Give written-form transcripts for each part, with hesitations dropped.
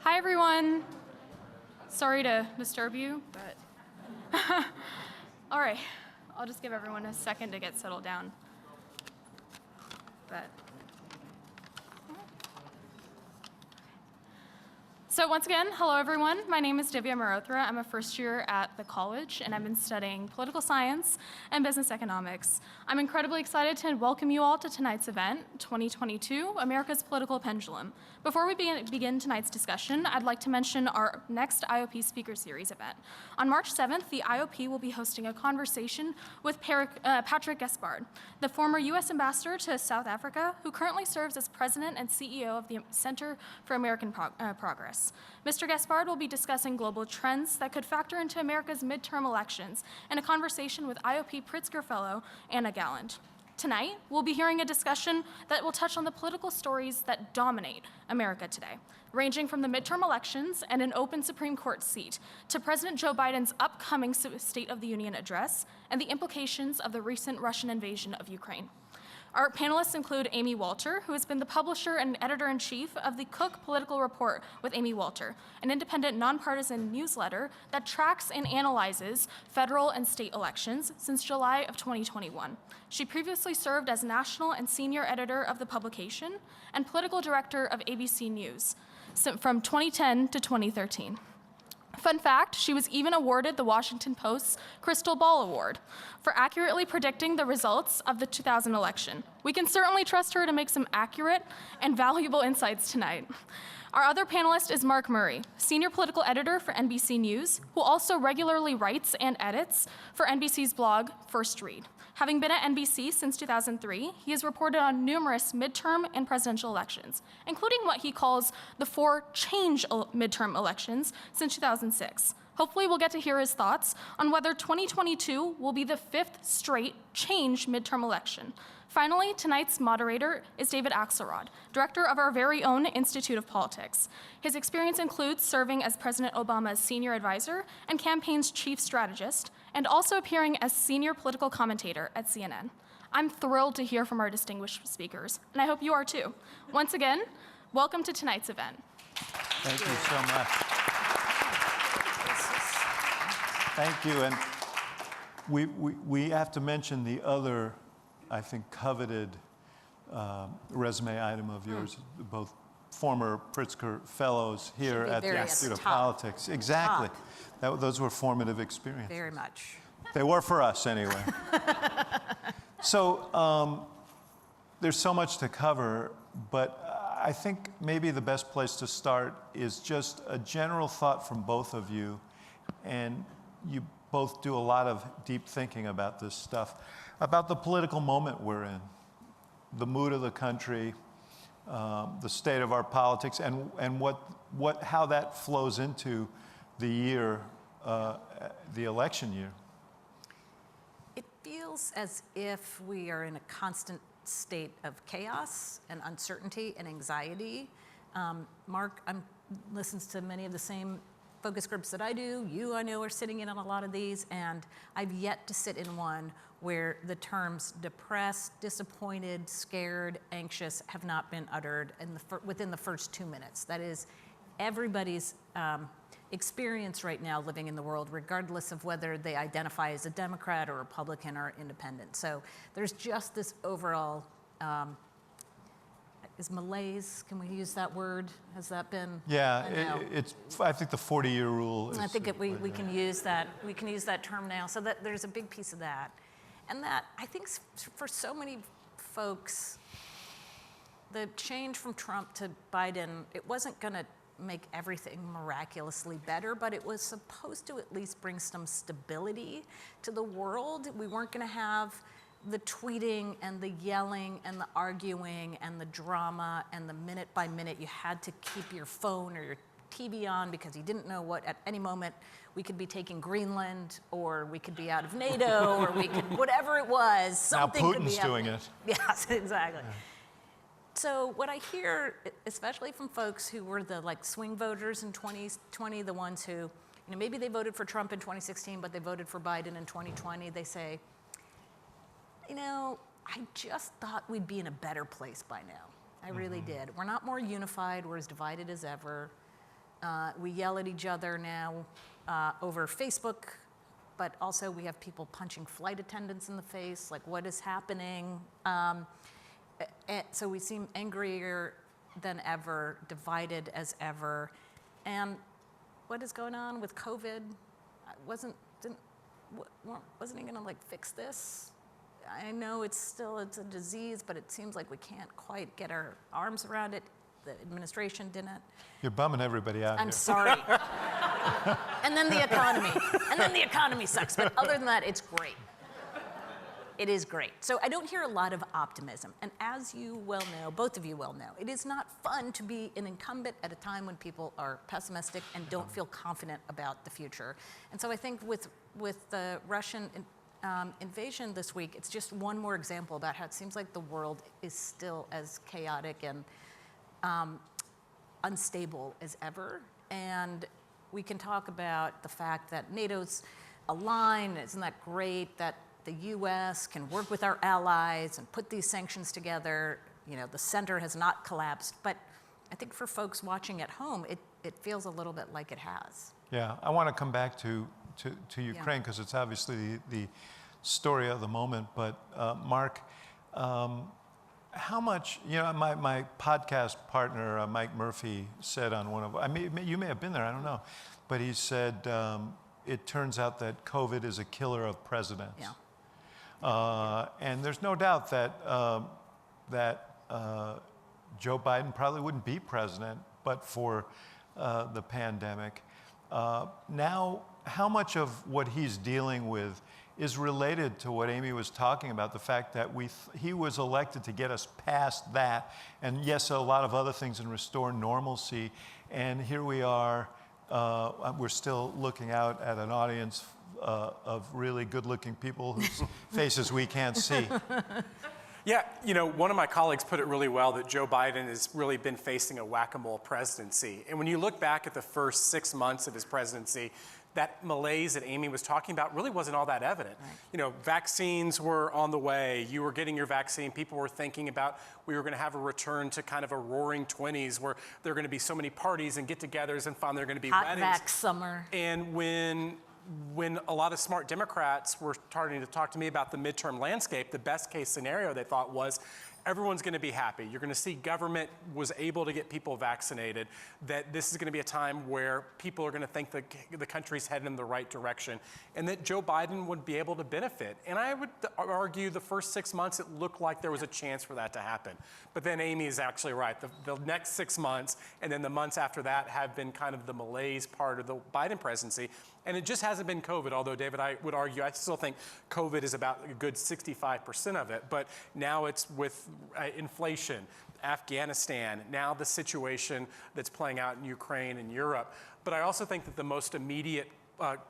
Hi, everyone. Sorry to disturb you, but all right. I'll just give everyone a second to get settled down. So once again, hello everyone. My name is Divya Marothra. I'm a first year at the college, and I've been studying political science and business economics. I'm incredibly excited to welcome you all to tonight's event, 2022, America's Political Pendulum. Before we begin tonight's discussion, I'd like to mention our next IOP Speaker Series event. On March 7th, the IOP will be hosting a conversation with Patrick Gaspard, the former U.S. ambassador to South Africa, who currently serves as president and CEO of the Center for American Progress. Mr. Gaspard will be discussing global trends that could factor into America's midterm elections in a conversation with IOP Pritzker Fellow Anna Galland. Tonight, we'll be hearing a discussion that will touch on the political stories that dominate America today, ranging from the midterm elections and an open Supreme Court seat to President Joe Biden's upcoming State of the Union address and the implications of the recent Russian invasion of Ukraine. Our panelists include Amy Walter, who has been the publisher and editor-in-chief of the Cook Political Report with Amy Walter, an independent, nonpartisan newsletter that tracks and analyzes federal and state elections since July of 2021. She previously served as national and senior editor of the publication and political director of ABC News from 2010 to 2013. Fun fact, she was even awarded the Washington Post's Crystal Ball Award for accurately predicting the results of the 2000 election. We can certainly trust her to make some accurate and valuable insights tonight. Our other panelist is Mark Murray, senior political editor for NBC News, who also regularly writes and edits for NBC's blog, First Read. Having been at NBC since 2003, he has reported on numerous midterm and presidential elections, including what he calls the 4 change midterm elections since 2006. Hopefully we'll get to hear his thoughts on whether 2022 will be the 5th straight change midterm election. Finally, tonight's moderator is David Axelrod, director of our very own Institute of Politics. His experience includes serving as President Obama's senior advisor and campaign's chief strategist, and also appearing as senior political commentator at CNN. I'm thrilled to hear from our distinguished speakers, and I hope you are too. Once again, welcome to tonight's event. Thank you so much. Thank you, and we have to mention the other, I think, coveted resume item of yours, both former Pritzker Fellows here at the Institute of Politics. Exactly. Those were formative experiences. Very much. They were for us, anyway. So there's so much to cover, but I think maybe the best place to start is just a general thought from both of you, and you both do a lot of deep thinking about this stuff, about the political moment we're in, the mood of the country, the state of our politics, and how that flows into the year, the election year. It feels as if we are in a constant state of chaos and uncertainty and anxiety. Mark listens to many of the same focus groups that I do. You, I know, are sitting in on a lot of these, and I've yet to sit in one where the terms depressed, disappointed, scared, anxious have not been uttered within the first 2 minutes. That is everybody's experience right now living in the world, regardless of whether they identify as a Democrat or Republican or independent. So there's just this overall, is malaise, can we use that word? Has that been? Yeah, I think the 40-year rule is. I think we can use that, term now. So that there's a big piece of that. And that, I think for so many folks, the change from Trump to Biden, it wasn't gonna make everything miraculously better, but it was supposed to at least bring some stability to the world. We weren't gonna have the tweeting and the yelling and the arguing and the drama and the minute by minute you had to keep your phone or your TV on because you didn't know what at any moment we could be taking Greenland or we could be out of NATO or we could, whatever it was, something now could be Putin's doing it. Yes, exactly. Yeah. So what I hear, especially from folks who were the swing voters in 2020, the ones who, maybe they voted for Trump in 2016, but they voted for Biden in 2020, they say, I just thought we'd be in a better place by now. I really did. We're not more unified, we're as divided as ever. We yell at each other now over Facebook, but also we have people punching flight attendants in the face, like what is happening? So we seem angrier than ever, divided as ever. And what is going on with COVID? Wasn't he gonna like fix this? I know it's a disease, but it seems like we can't quite get our arms around it. The administration didn't. You're bumming everybody out I'm here. sorry. And then the economy. And then the economy sucks. But other than that, it's great. It is great. So I don't hear a lot of optimism. And as you well know, both of you well know, it is not fun to be an incumbent at a time when people are pessimistic and don't feel confident about the future. And so I think with the Russian invasion this week, it's just one more example about how it seems like the world is still as chaotic and unstable as ever. And we can talk about the fact that NATO's aligned, isn't that great, that the US can work with our allies and put these sanctions together. You know, the center has not collapsed, but I think for folks watching at home, it feels a little bit like it has. Yeah, I want to come back to Ukraine because it's obviously the story of the moment. But Mark, how much, you know, my podcast partner, Mike Murphy, said on one of, you may have been there, I don't know, but he said it turns out that COVID is a killer of presidents. Yeah. And there's no doubt that Joe Biden probably wouldn't be president but for the pandemic. Now, how much of what he's dealing with is related to what Amy was talking about, the fact that he was elected to get us past that, and yes, a lot of other things, and restore normalcy, and here we are, we're still looking out at an audience of really good-looking people whose faces we can't see. Yeah, you know, one of my colleagues put it really well that Joe Biden has really been facing a whack-a-mole presidency. And when you look back at the first 6 months of his presidency, that malaise that Amy was talking about really wasn't all that evident. Right. You know, vaccines were on the way. You were getting your vaccine. People were thinking about we were going to have a return to kind of a roaring 20s where there are going to be so many parties and get-togethers and fun. There are going to be weddings. Hot vax summer. And when a lot of smart Democrats were starting to talk to me about the midterm landscape, the best case scenario they thought was everyone's going to be happy. You're going to see government was able to get people vaccinated, that this is going to be a time where people are going to think the country's headed in the right direction, and that Joe Biden would be able to benefit. And I would argue the first 6 months, it looked like there was a chance for that to happen. But then Amy is actually right. The next 6 months and then the months after that have been kind of the malaise part of the Biden presidency. And it just hasn't been COVID, although, David, I would argue, I still think COVID is about a good 65% of it. But now it's with inflation, Afghanistan, now the situation that's playing out in Ukraine and Europe. But I also think that the most immediate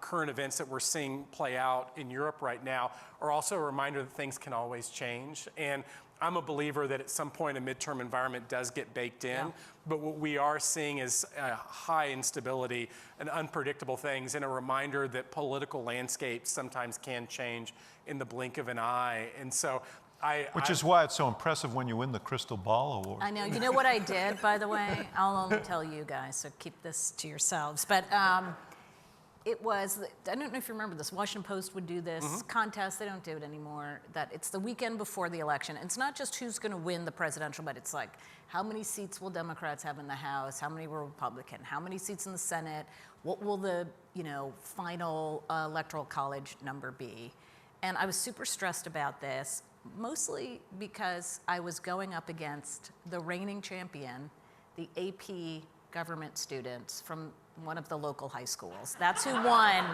current events that we're seeing play out in Europe right now are also a reminder that things can always change. And I'm a believer that at some point a midterm environment does get baked in, yeah. But what we are seeing is high instability and unpredictable things, and a reminder that political landscapes sometimes can change in the blink of an eye. And so Which is why it's so impressive when you win the Crystal Ball Award. I know. You know what I did, by the way? I'll only tell you guys, so keep this to yourselves. But it was, I don't know if you remember this, Washington Post would do this contest, they don't do it anymore, that it's the weekend before the election. And it's not just who's going to win the presidential, but it's like, how many seats will Democrats have in the House? How many will Republican? How many seats in the Senate? What will the, final electoral college number be? And I was super stressed about this, mostly because I was going up against the reigning champion, the AP government students from one of the local high schools. That's who won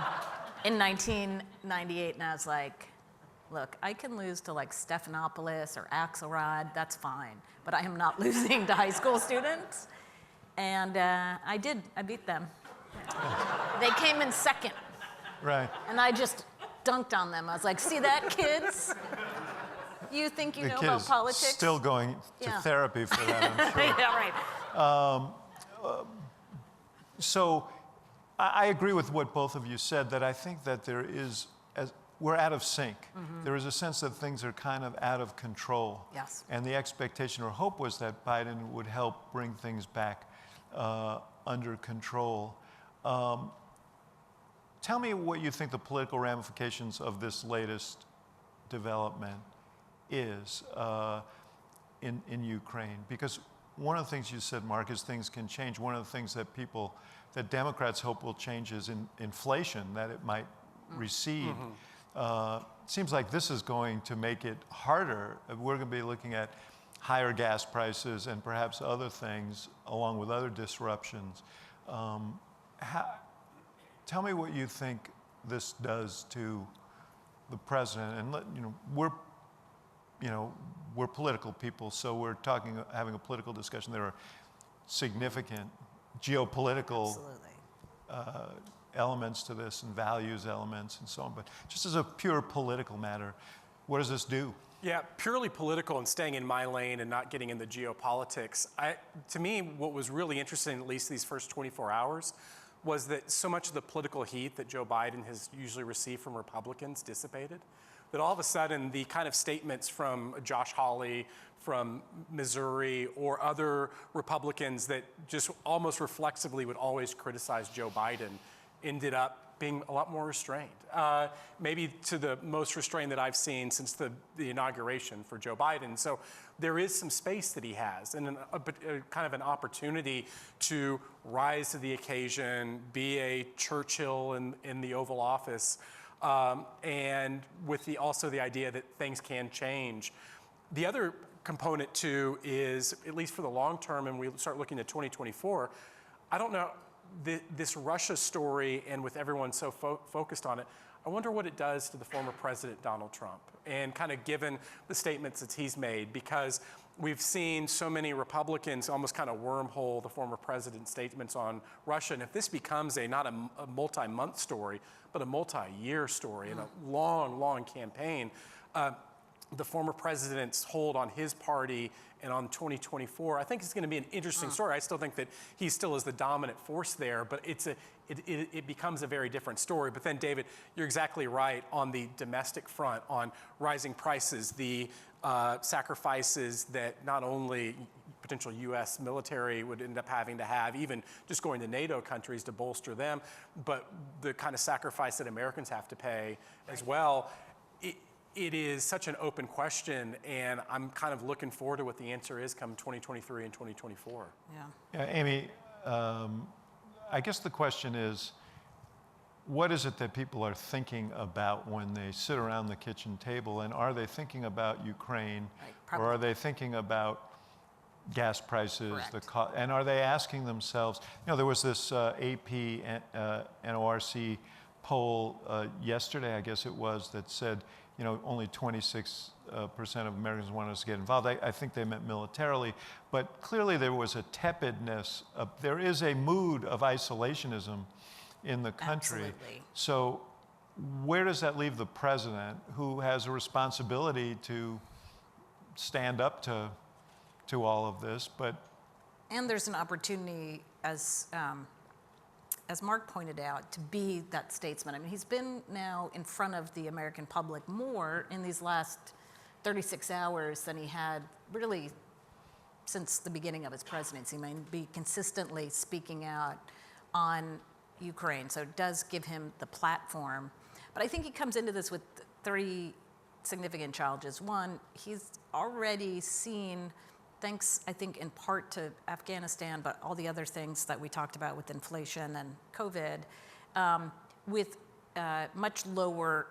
in 1998, and I was like, look, I can lose to like Stephanopoulos or Axelrod, that's fine, but I am not losing to high school students. And I did, I beat them. They came in second. Right. And I just dunked on them. I was like, see that, kids? You think you know about politics? Still going to therapy for that, I'm sure. Yeah, right. So I agree with what both of you said, that I think that we're out of sync. There is a sense that things are kind of out of control. Yes. And the expectation or hope was that Biden would help bring things back under control. Tell me what you think the political ramifications of this latest development is in Ukraine. Because one of the things you said, Mark, is things can change. One of the things that Democrats hope will change is inflation, that it might recede. Seems like this is going to make it harder. We're going to be looking at higher gas prices and perhaps other things, along with other disruptions. Tell me what you think this does to the president. And we're political people, so we're having a political discussion. There are significant geopolitical elements to this and values elements and so on. But just as a pure political matter, what does this do? Yeah, purely political and staying in my lane and not getting into geopolitics. To me, what was really interesting, at least these first 24 hours, was that so much of the political heat that Joe Biden has usually received from Republicans dissipated. That all of a sudden, the kind of statements from Josh Hawley, from Missouri, or other Republicans that just almost reflexively would always criticize Joe Biden ended up being a lot more restrained. Maybe to the most restrained that I've seen since the inauguration for Joe Biden. So there is some space that he has and kind of an opportunity to rise to the occasion, be a Churchill in the Oval Office, and with also the idea that things can change. The other component too is, at least for the long term, and we start looking at 2024, I don't know, this Russia story, and with everyone so focused on it, I wonder what it does to the former president, Donald Trump, and kind of given the statements that he's made, because we've seen so many Republicans almost kind of wormhole the former president's statements on Russia. And if this becomes not a multi-month story, but a multi-year story and a long, long campaign, the former president's hold on his party and on 2024, I think it's going to be an interesting story. I still think that he still is the dominant force there, but it becomes a very different story. But then, David, you're exactly right on the domestic front, on rising prices, the sacrifices that not only potential U.S. military would end up having to have, even just going to NATO countries to bolster them, but the kind of sacrifice that Americans have to pay as well. It is such an open question, and I'm kind of looking forward to what the answer is come 2023 and 2024. Yeah, Amy, I guess the question is, what is it that people are thinking about when they sit around the kitchen table, and are they thinking about Ukraine, or are they thinking about gas prices, and are they asking themselves, there was this AP NORC poll yesterday, I guess it was, that said, only 26% of Americans want us to get involved. I think they meant militarily, but clearly there was a tepidness. There is a mood of isolationism in the country. Absolutely. So where does that leave the president, who has a responsibility to stand up to all of this? And there's an opportunity, as Mark pointed out, to be that statesman. I mean, he's been now in front of the American public more in these last 36 hours than he had really since the beginning of his presidency. I mean, be consistently speaking out on Ukraine. So it does give him the platform. But I think he comes into this with 3 significant challenges. One, he's already seen, thanks, I think, in part to Afghanistan, but all the other things that we talked about with inflation and COVID, with much lower,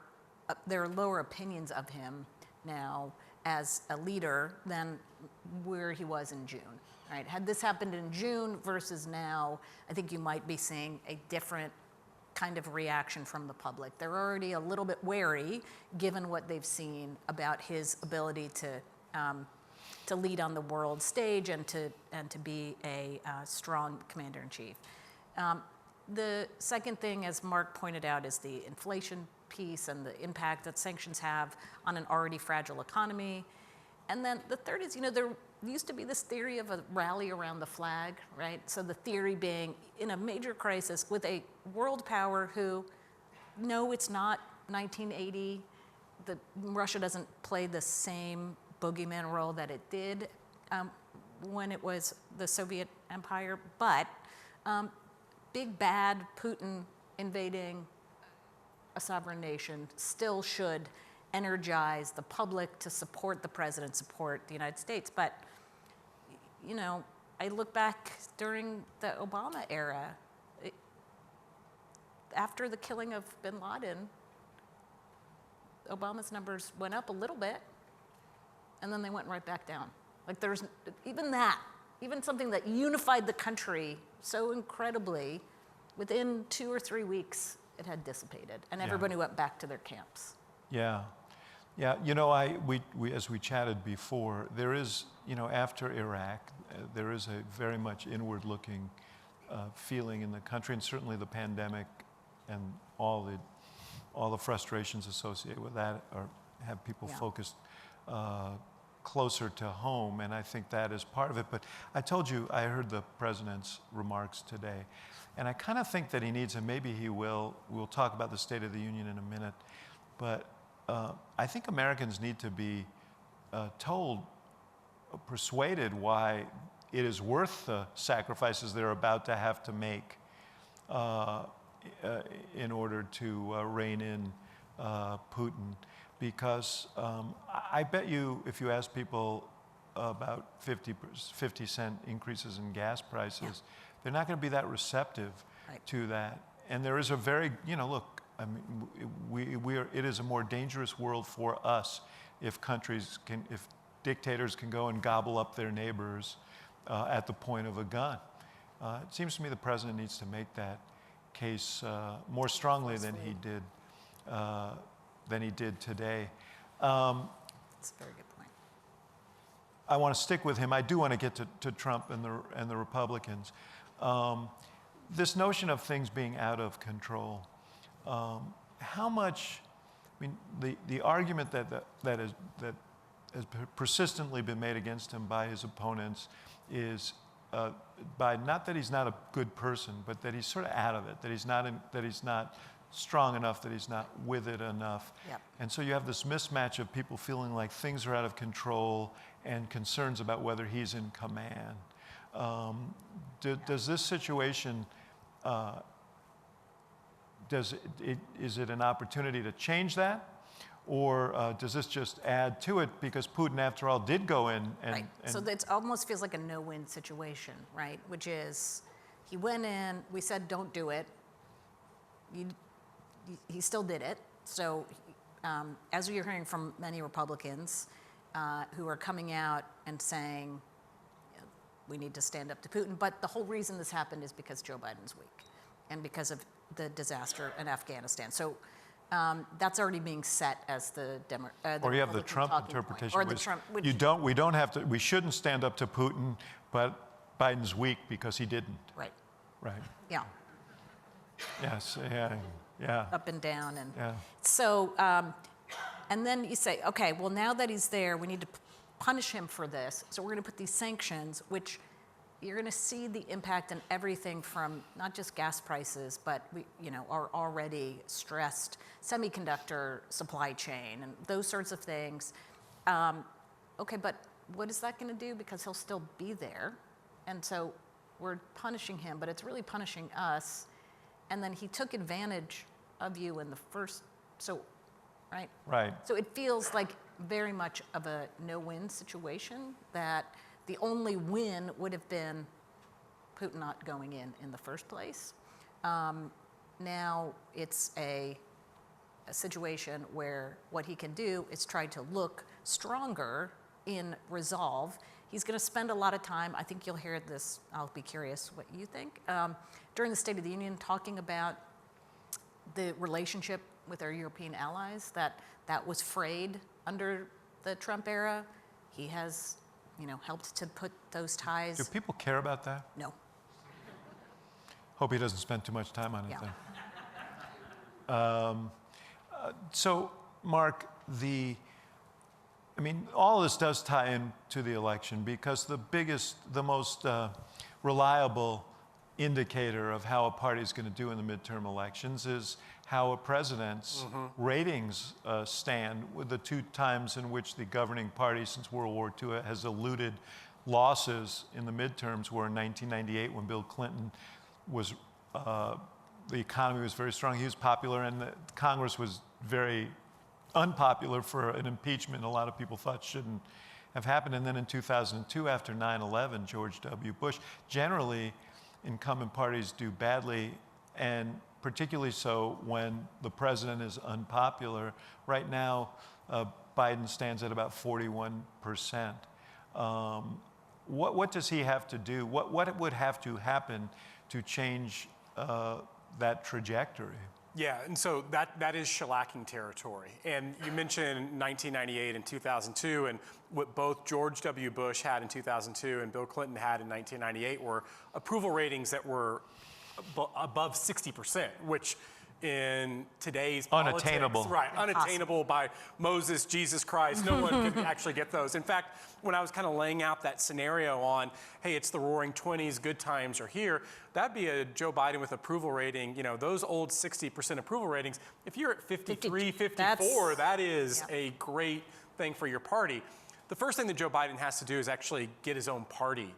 there are lower opinions of him now as a leader than where he was in June. Right? Had this happened in June versus now, I think you might be seeing a different kind of reaction from the public. They're already a little bit wary, given what they've seen about his ability to lead on the world stage and to be a strong commander-in-chief. The second thing, as Mark pointed out, is the inflation piece and the impact that sanctions have on an already fragile economy. And then the third is, there used to be this theory of a rally around the flag, right? So the theory being, in a major crisis with a world power who, no, it's not 1980, Russia doesn't play the same boogeyman role that it did when it was the Soviet Empire, but Big bad Putin invading a sovereign nation still should energize the public to support the president, support the United States. But, you know, I look back during the Obama era, after the killing of bin Laden, Obama's numbers went up a little bit, and then they went right back down. Like there's even that, even something that unified the country so incredibly, within 2 or 3 weeks, it had dissipated, and everybody went back to their camps. Yeah. Yeah, you know, we as we chatted before, there is, you know, after Iraq, there is a very much inward-looking feeling in the country, and certainly the pandemic and all the frustrations associated with that have people focused closer to home, and I think that is part of it. But I told you, I heard the president's remarks today, and I kind of think that he needs, and maybe he will, we'll talk about the State of the Union in a minute, but I think Americans need to be told, persuaded why it is worth the sacrifices they're about to have to make in order to rein in Putin. Because I bet you, if you ask people about 50-cent increases in gas prices, they're not going to be that receptive to that. And there is a very, you know, look, I mean, it is a more dangerous world for us if if dictators can go and gobble up their neighbors at the point of a gun. It seems to me the president needs to make that case more strongly than he did today. That's a very good point. I want to stick with him. I do want to get to Trump and the Republicans. This notion of things being out of control. How much? I mean, the argument that has persistently been made against him by his opponents is by not that he's not a good person, but that he's sort of out of it. That he's not strong enough. That he's not with it enough. Yep. And so you have this mismatch of people feeling like things are out of control and concerns about whether he's in command. Does this situation? Is it an opportunity to change that? Or does this just add to it because Putin, after all, did go in and... Right, so it almost feels like a no-win situation, right? Which is, he went in, we said don't do it, he still did it. So as you're hearing from many Republicans who are coming out and saying, we need to stand up to Putin, but the whole reason this happened is because Joe Biden's weak and because of the disaster in Afghanistan. So that's already being set as the or you have the Trump interpretation. Or the Trump, which we shouldn't stand up to Putin, but Biden's weak because he didn't. Right. Right. Yeah. Yes, yeah. Up and down. And yeah. so, and then you say, okay, well, now that he's there, we need to punish him for this. So we're going to put these sanctions, which you're going to see the impact in everything from not just gas prices, but our already stressed semiconductor supply chain and those sorts of things. Okay, but what is that going to do? Because he'll still be there. And so we're punishing him, but it's really punishing us. And then he took advantage of you in the first, right? Right. So it feels like very much of a no-win situation, that the only win would have been Putin not going in the first place. Now it's a situation where what he can do is try to look stronger in resolve. He's going to spend a lot of time, I think you'll hear this, I'll be curious what you think, during the State of the Union talking about the relationship with our European allies, that was frayed under the Trump era. He has helped to put those ties. Do people care about that? No. Hope he doesn't spend too much time on it Yeah. then. So, Mark, all of this does tie into the election because the most reliable indicator of how a party is going to do in the midterm elections is how a president's ratings stand with the 2 times in which the governing party since World War II has eluded losses in the midterms were in 1998 when Bill Clinton was the economy was very strong. He was popular, and the Congress was very unpopular for an impeachment a lot of people thought shouldn't have happened. And then in 2002, after 9/11, George W. Bush, generally incumbent parties do badly, and particularly so when the president is unpopular. Right now, Biden stands at about 41%. What does he have to do? What would have to happen to change that trajectory? Yeah, and so that is shellacking territory. And you mentioned 1998 and 2002, and what both George W. Bush had in 2002 and Bill Clinton had in 1998 were approval ratings that were above 60%, which in today's unattainable. Politics, right, unattainable by Moses, Jesus Christ. No one could actually get those. In fact, when I was kind of laying out that scenario on, hey, it's the roaring 20s, good times are here, that'd be a Joe Biden with approval rating, you know, those old 60% approval ratings, if you're at 53, 54, that is a great thing for your party. The first thing that Joe Biden has to do is actually get his own party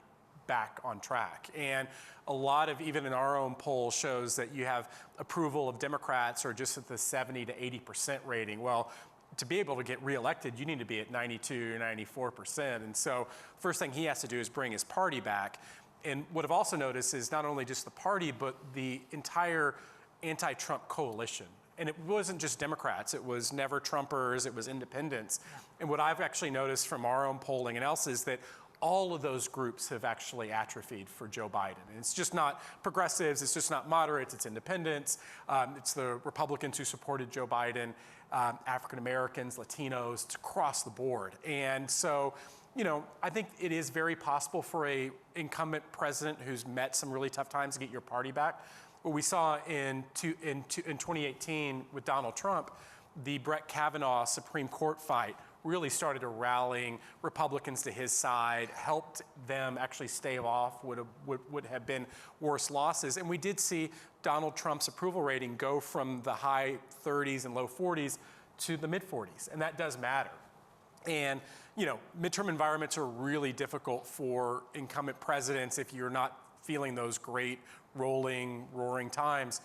back on track. And a lot of, even in our own poll, shows that you have approval of Democrats are just at the 70 to 80% rating. Well, to be able to get reelected, you need to be at 92 or 94%. And so first thing he has to do is bring his party back. And what I've also noticed is not only just the party, but the entire anti-Trump coalition. And it wasn't just Democrats, it was never Trumpers, it was independents. And what I've actually noticed from our own polling and else is that all of those groups have actually atrophied for Joe Biden. And it's just not progressives, it's just not moderates, it's independents, it's the Republicans who supported Joe Biden, African Americans, Latinos, it's across the board. And so, you know, I think it is very possible for a incumbent president who's met some really tough times to get your party back. What we saw in 2018 with Donald Trump, the Brett Kavanaugh Supreme Court fight really started rallying Republicans to his side, helped them actually stave off what would have been worse losses. And we did see Donald Trump's approval rating go from the high 30s and low 40s to the mid 40s, and that does matter. And, you know, midterm environments are really difficult for incumbent presidents if you're not feeling those great rolling, roaring times.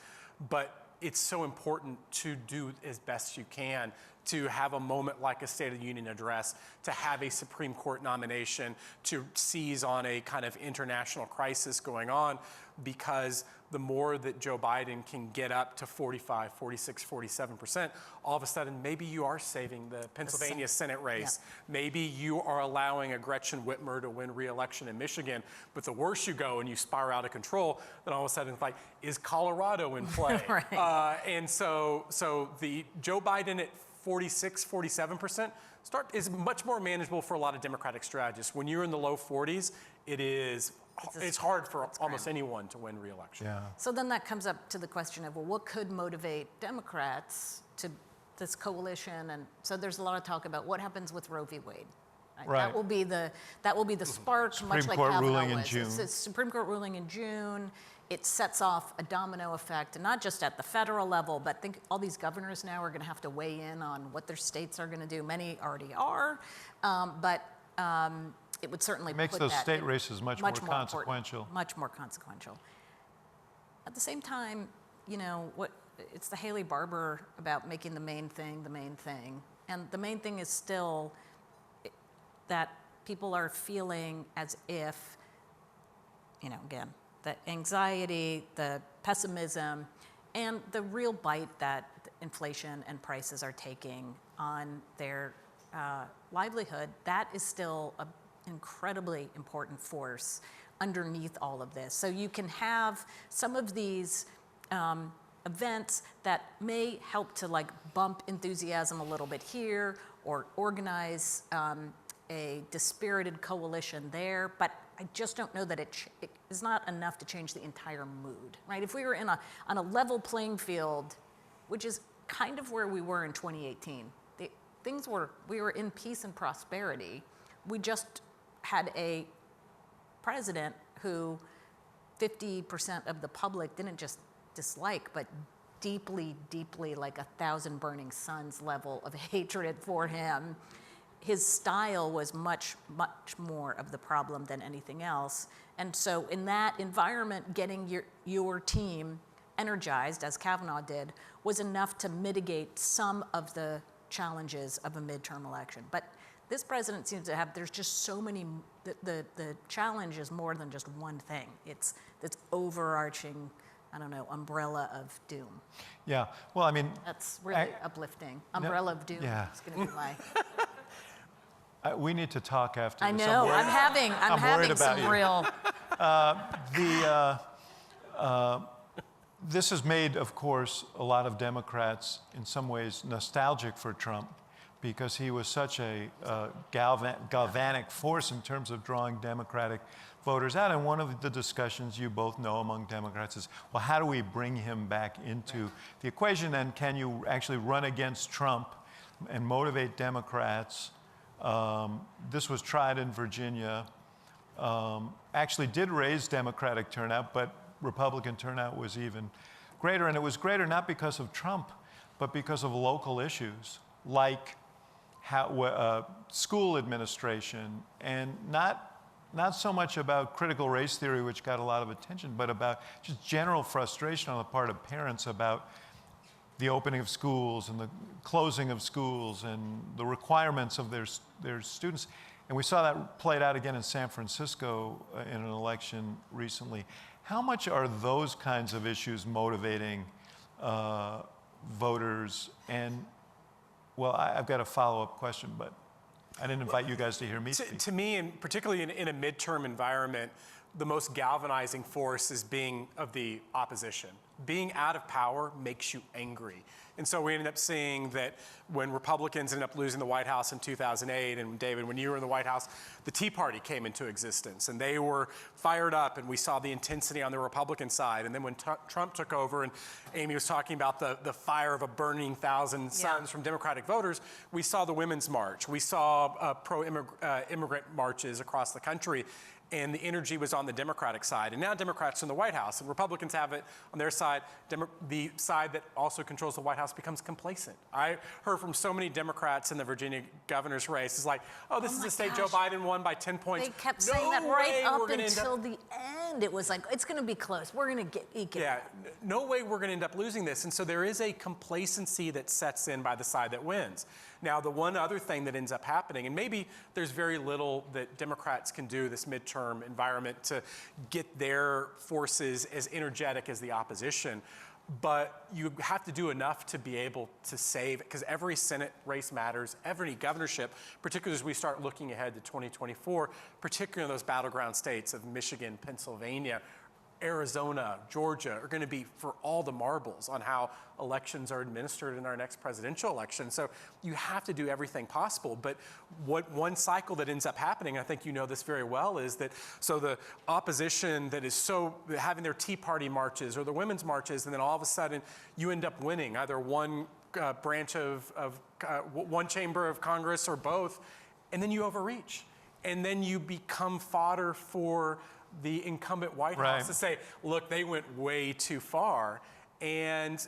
But it's so important to do as best you can, to have a moment like a State of the Union address, to have a Supreme Court nomination, to seize on a kind of international crisis going on, because the more that Joe Biden can get up to 45, 46, 47%, all of a sudden, maybe you are saving the Pennsylvania Senate race. Yeah. Maybe you are allowing a Gretchen Whitmer to win re-election in Michigan. But the worse you go and you spiral out of control, then all of a sudden it's like, is Colorado in play? Right. And so the Joe Biden at 46, 47% is much more manageable for a lot of Democratic strategists. When you're in the low 40s, it's hard for almost anyone to win re-election. Yeah. So then that comes up to the question of, well, what could motivate Democrats to this coalition? And so there's a lot of talk about what happens with Roe v. Wade. Right. That will be the spark, Supreme much like Court Kavanaugh ruling in was. June. It's a Supreme Court ruling in June. It sets off a domino effect, and not just at the federal level, but I think all these governors now are going to have to weigh in on what their states are going to do. Many already are, but it would certainly makes put those that state races much more consequential. Much more consequential. At the same time, you know, it's the Haley Barbour about making the main thing the main thing, and the main thing is still that people are feeling as if, you know, again, the anxiety, the pessimism, and the real bite that inflation and prices are taking on their livelihood, that is still an incredibly important force underneath all of this. So you can have some of these events that may help to like bump enthusiasm a little bit here or organize a dispirited coalition there, but I just don't know that it is not enough to change the entire mood, right? If we were on a level playing field, which is kind of where we were in 2018, we were in peace and prosperity. We just had a president who 50% of the public didn't just dislike, but deeply, deeply, like 1,000 burning suns level of hatred for him. his style was much, much more of the problem than anything else. And so in that environment, getting your team energized, as Kavanaugh did, was enough to mitigate some of the challenges of a midterm election. But this president seems to have, there's just so many, the challenge is more than just one thing. It's this overarching, I don't know, umbrella of doom. Yeah, well, I mean, That's really uplifting. Umbrella of doom is going to be my... we need to talk after I this. know, I'm having worried about some you. real... This has made, of course, a lot of Democrats in some ways nostalgic for Trump because he was such a galvanic force in terms of drawing Democratic voters out. And one of the discussions you both know among Democrats is, well, how do we bring him back into the equation? And can you actually run against Trump and motivate Democrats? This was tried in Virginia. Actually did raise Democratic turnout, but Republican turnout was even greater. And it was greater not because of Trump, but because of local issues like school administration, and not so much about critical race theory, which got a lot of attention, but about just general frustration on the part of parents about the opening of schools and the closing of schools and the requirements of their students. And we saw that played out again in San Francisco in an election recently. How much are those kinds of issues motivating voters? And, well, I've got a follow-up question, but I didn't invite you guys to hear me speak. To me, and particularly in a midterm environment, the most galvanizing force is being of the opposition. Being out of power makes you angry. And so we ended up seeing that when Republicans ended up losing the White House in 2008, and David, when you were in the White House, the Tea Party came into existence, and they were fired up, and we saw the intensity on the Republican side. And then when Trump took over, and Amy was talking about the fire of a burning thousand suns from Democratic voters, we saw the Women's March. We saw pro-immigrant marches across the country. And the energy was on the Democratic side. And now Democrats are in the White House, and Republicans have it on their side. The side that also controls the White House becomes complacent. I heard from so many Democrats in the Virginia governor's race. It's like, oh, this is the state Joe Biden won by 10 points. They kept saying that right up until the end. It was like, it's going to be close. We're going to eke it. Yeah, no way we're going to end up losing this. And so there is a complacency that sets in by the side that wins. Now, the one other thing that ends up happening, and maybe there's very little that Democrats can do this midterm environment to get their forces as energetic as the opposition, but you have to do enough to be able to save, because every Senate race matters, every governorship, particularly as we start looking ahead to 2024, particularly in those battleground states of Michigan, Pennsylvania, Arizona, Georgia, are going to be for all the marbles on how elections are administered in our next presidential election. So you have to do everything possible. But what one cycle that ends up happening, I think you know this very well, is that so the opposition that is so having their Tea Party marches or the women's marches, and then all of a sudden you end up winning either one branch of one chamber of Congress or both, and then you overreach. And then you become fodder for the incumbent White House to say, look, they went way too far. And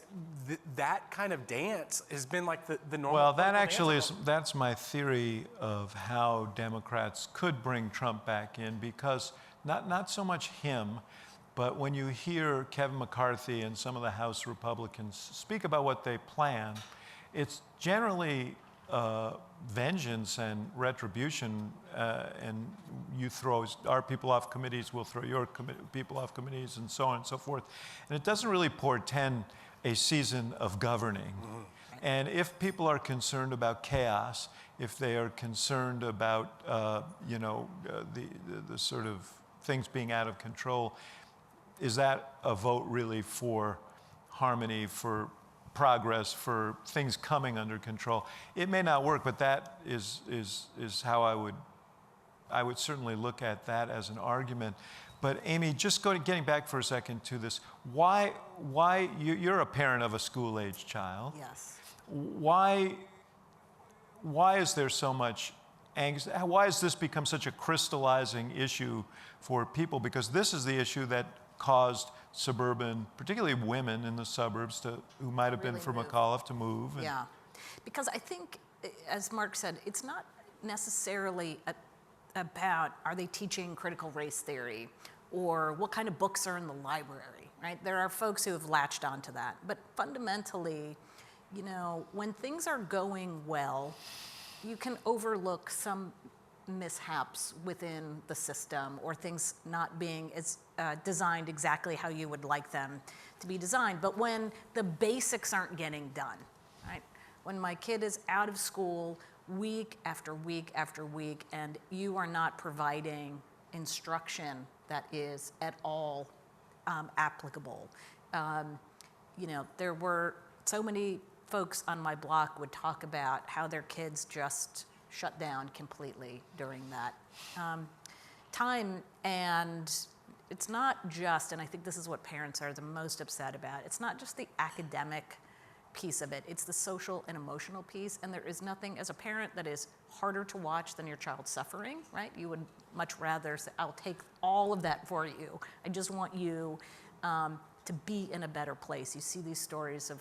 that kind of dance has been like the normal. Well, that actually that's my theory of how Democrats could bring Trump back in, because not so much him, but when you hear Kevin McCarthy and some of the House Republicans speak about what they plan, it's generally vengeance and retribution, and you throw our people off committees, we'll throw your people off committees, and so on and so forth. And it doesn't really portend a season of governing. Mm-hmm. And if people are concerned about chaos, if they are concerned about the sort of things being out of control, is that a vote really for harmony, for progress, for things coming under control? It may not work, but that is how I would certainly look at that as an argument. But Amy, just getting back for a second to this, why you're a parent of a school-age child? Yes. Why is there so much anxiety? Why has this become such a crystallizing issue for people? Because this is the issue that caused suburban, particularly women in the suburbs, who might have been from McAuliffe, to move. Yeah, because I think, as Mark said, it's not necessarily about, are they teaching critical race theory, or what kind of books are in the library, right? There are folks who have latched onto that. But fundamentally, you know, when things are going well, you can overlook some mishaps within the system, or things not being as designed exactly how you would like them to be designed. But when the basics aren't getting done, right? When my kid is out of school week after week after week, and you are not providing instruction that is at all applicable. You know, there were so many folks on my block would talk about how their kids just shut down completely during that time. And it's not just, and I think this is what parents are the most upset about, it's not just the academic piece of it, it's the social and emotional piece. And there is nothing as a parent that is harder to watch than your child suffering, right? You would much rather say, I'll take all of that for you. I just want you to be in a better place. You see these stories of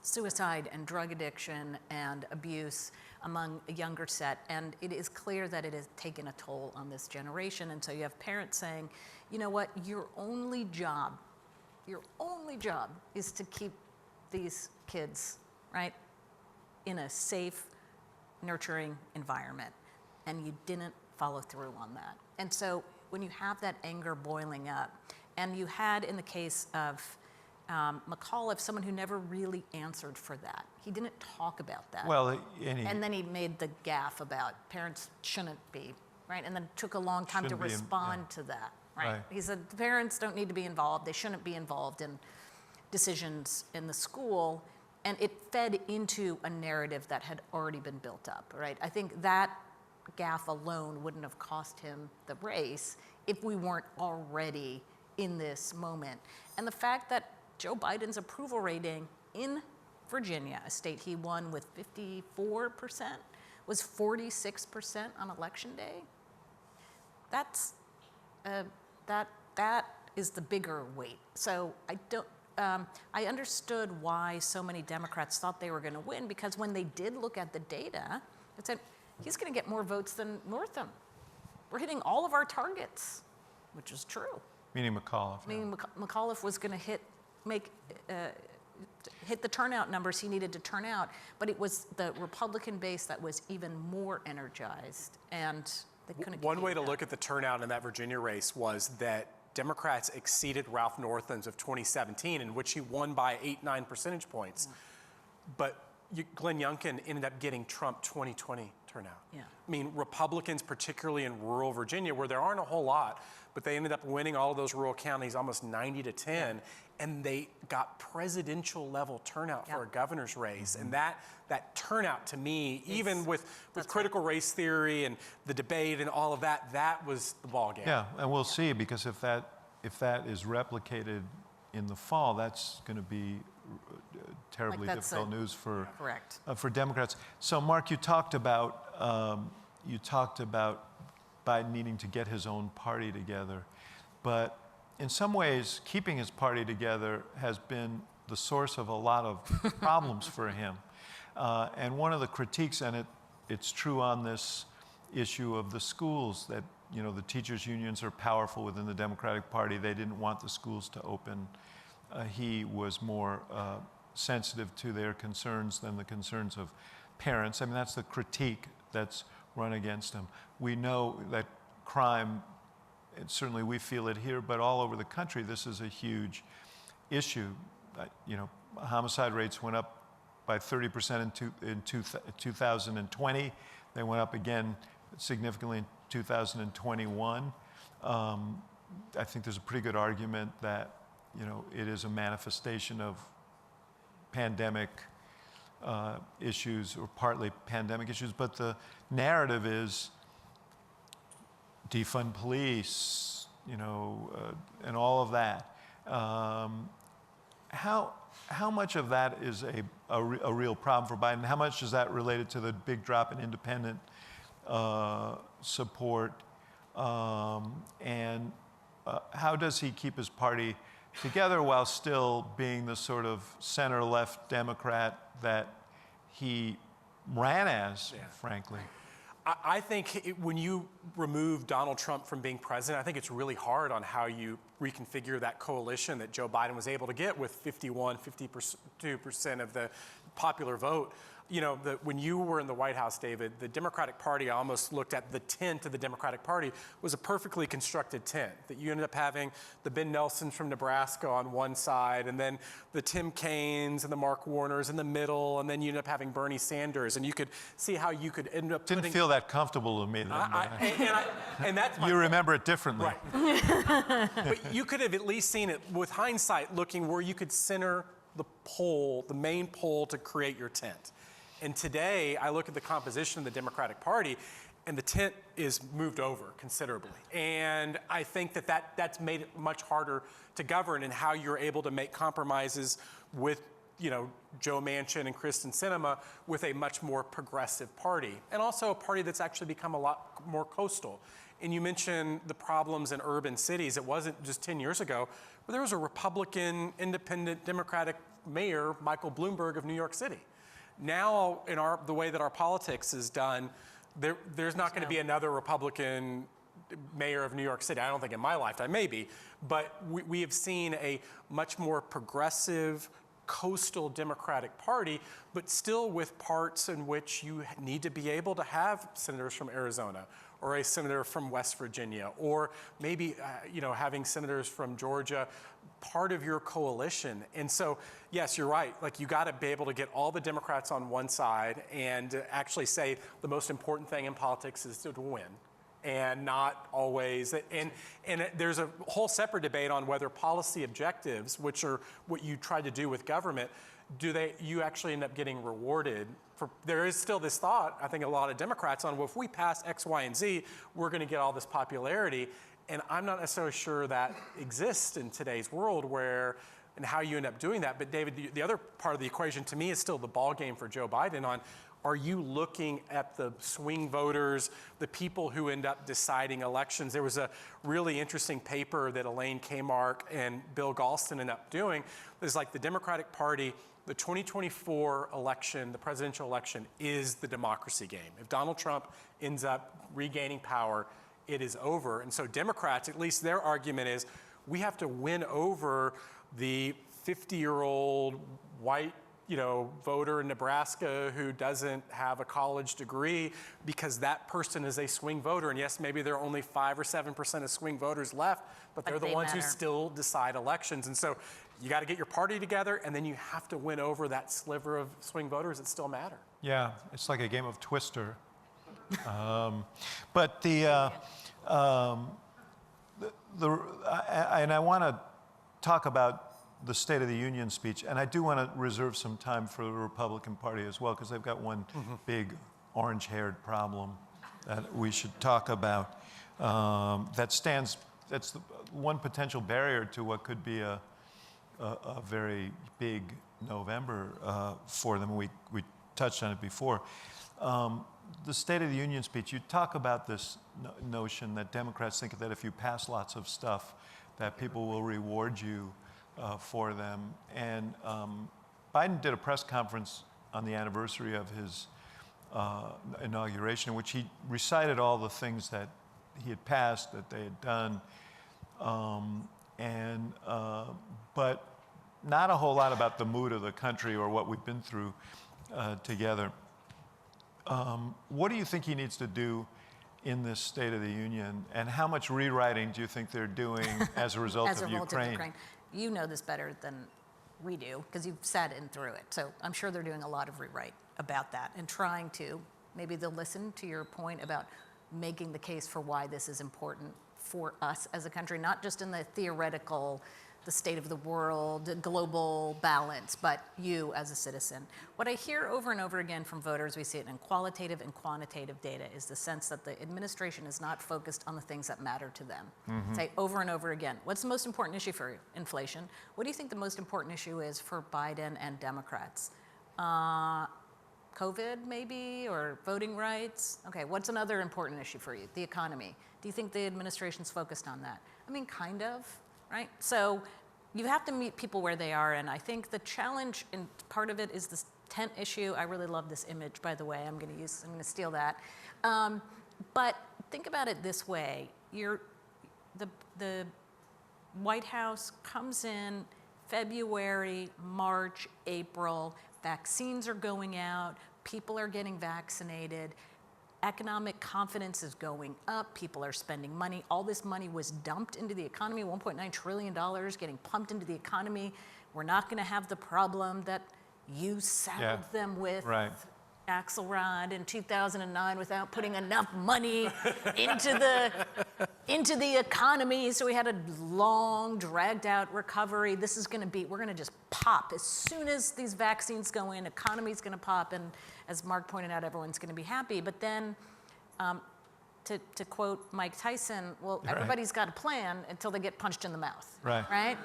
suicide and drug addiction and abuse among a younger set, and it is clear that it has taken a toll on this generation. And so you have parents saying, you know what, your only job is to keep these kids, right, in a safe, nurturing environment, and you didn't follow through on that. And so when you have that anger boiling up, and you had in the case of McAuliffe, someone who never really answered for that. He didn't talk about that. Well, and then he made the gaffe about parents shouldn't be, right? And then it took a long time to respond to that, right? He said the parents don't need to be involved. They shouldn't be involved in decisions in the school. And it fed into a narrative that had already been built up, right? I think that gaffe alone wouldn't have cost him the race if we weren't already in this moment. And the fact that Joe Biden's approval rating in Virginia, a state he won with 54%, was 46% on election day. That's that is the bigger weight. So I understood why so many Democrats thought they were going to win, because when they did look at the data, it said he's going to get more votes than Northam. We're hitting all of our targets, which is true. Meaning McAuliffe. Meaning McAuliffe was going to hit the turnout numbers he needed to turn out, but it was the Republican base that was even more energized, and they couldn't. One way to look at the turnout in that Virginia race was that Democrats exceeded Ralph Northam's of 2017, in which he won by 8-9 percentage points. Yeah. But Glenn Youngkin ended up getting Trump 2020 turnout. Yeah. I mean, Republicans, particularly in rural Virginia, where there aren't a whole lot, but they ended up winning all of those rural counties almost 90-10, and they got presidential level turnout for a governor's race. And that turnout, to me, even with critical race theory and the debate and all of that, that was the ballgame. Yeah, and we'll see, because if that is replicated in the fall, that's going to be terribly difficult news for Democrats. So, Mark, you talked about Biden needing to get his own party together, but in some ways, keeping his party together has been the source of a lot of problems for him. And one of the critiques, and it's true on this issue of the schools, that the teachers' unions are powerful within the Democratic Party. They didn't want the schools to open. He was more sensitive to their concerns than the concerns of parents. I mean, that's the critique that's run against him. We know that crime, and certainly we feel it here, but all over the country, this is a huge issue. Homicide rates went up by 30% in 2020. They went up again significantly in 2021. I think there's a pretty good argument that it is a manifestation of pandemic issues, or partly pandemic issues, but the narrative is defund police, and all of that. How much of that is a real problem for Biden? How much is that related to the big drop in independent support? And how does he keep his party together while still being the sort of center-left Democrat that he ran as, frankly? I think when you remove Donald Trump from being president, I think it's really hard on how you reconfigure that coalition that Joe Biden was able to get with 52% of the popular vote. You know, when you were in the White House, David, the Democratic Party, I almost looked at the tent of the Democratic Party was a perfectly constructed tent, that you ended up having the Ben Nelsons from Nebraska on one side, and then the Tim Kaines and the Mark Warners in the middle, and then you ended up having Bernie Sanders, and you could see how you could end up Didn't feel that comfortable to me then. and that's my you remember it differently. Right. But you could have at least seen it with hindsight looking where you could center the pole, the main pole to create your tent. And today, I look at the composition of the Democratic Party, and the tent is moved over considerably. And I think that's made it much harder to govern in how you're able to make compromises with, you know, Joe Manchin and Kristen Sinema with a much more progressive party, and also a party that's actually become a lot more coastal. And you mentioned the problems in urban cities. It wasn't just 10 years ago, but there was a Republican, independent, Democratic mayor, Michael Bloomberg of New York City. Now, in the way that our politics is done, there's not going to be another Republican mayor of New York City. I don't think in my lifetime, maybe, but we have seen a much more progressive, coastal Democratic Party, but still with parts in which you need to be able to have senators from Arizona, or a senator from West Virginia, or maybe having senators from Georgia, part of your coalition. And so, yes, you're right. Like, you got to be able to get all the Democrats on one side and actually say the most important thing in politics is to win, and not always. And there's a whole separate debate on whether policy objectives, which are what you try to do with government, you actually end up getting rewarded for. There is still this thought, I think a lot of Democrats, on, well, if we pass X, Y, and Z, we're going to get all this popularity. And I'm not necessarily sure that exists in today's world and how you end up doing that. But David, the other part of the equation to me is still the ball game for Joe Biden on, are you looking at the swing voters, the people who end up deciding elections? There was a really interesting paper that Elaine Kamarck and Bill Galston ended up doing. It's like the Democratic Party, the 2024 election, the presidential election, is the democracy game. If Donald Trump ends up regaining power, it is over. And so Democrats, at least their argument is, we have to win over the 50-year-old white voter in Nebraska who doesn't have a college degree, because that person is a swing voter. And yes, maybe there are only 5 or 7% of swing voters left, but they're the ones who still decide elections. And so you got to get your party together, and then you have to win over that sliver of swing voters that still matter. Yeah, it's like a game of Twister. But and I want to talk about the State of the Union speech, and I do want to reserve some time for the Republican Party as well, because they've got one big orange-haired problem that we should talk about. That's the one potential barrier to what could be a very big November for them. We touched on it before. The State of the Union speech, you talk about this notion that Democrats think that if you pass lots of stuff, that people will reward you for them. And Biden did a press conference on the anniversary of his inauguration, in which he recited all the things that he had passed, that they had done, but not a whole lot about the mood of the country or what we've been through together. What do you think he needs to do in this State of the Union, and how much rewriting do you think they're doing as a result of Ukraine? You know this better than we do, because you've sat in through it. So I'm sure they're doing a lot of rewrite about that and trying to, maybe they'll listen to your point about making the case for why this is important for us as a country, not just in the theoretical, the state of the world, global balance, but you as a citizen. What I hear over and over again from voters, we see it in qualitative and quantitative data, is the sense that the administration is not focused on the things that matter to them. Say over and over again, what's the most important issue for you? Inflation. What do you think the most important issue is for Biden and Democrats? COVID maybe, or voting rights? Okay, what's another important issue for you? The economy. Do you think the administration's focused on that? I mean, kind of. Right? So you have to meet people where they are, and I think the challenge, and part of it is tent issue. I really love this image, by the way. I'm going to steal that. But think about it this way. The White House comes in February, March, April. Vaccines are going out. People are getting vaccinated. Economic confidence is going up. People are spending money. All this money was dumped into the economy, $1.9 trillion getting pumped into the economy. We're not going to have the problem that you saddled them with, right. Axelrod in 2009, without putting enough money into the economy. So we had a long, dragged out recovery. We're going to just pop. As soon as these vaccines go in, economy's going to pop. And as Mark pointed out, everyone's going to be happy. But then, to quote Mike Tyson, well, everybody's got a plan until they get punched in the mouth. Right?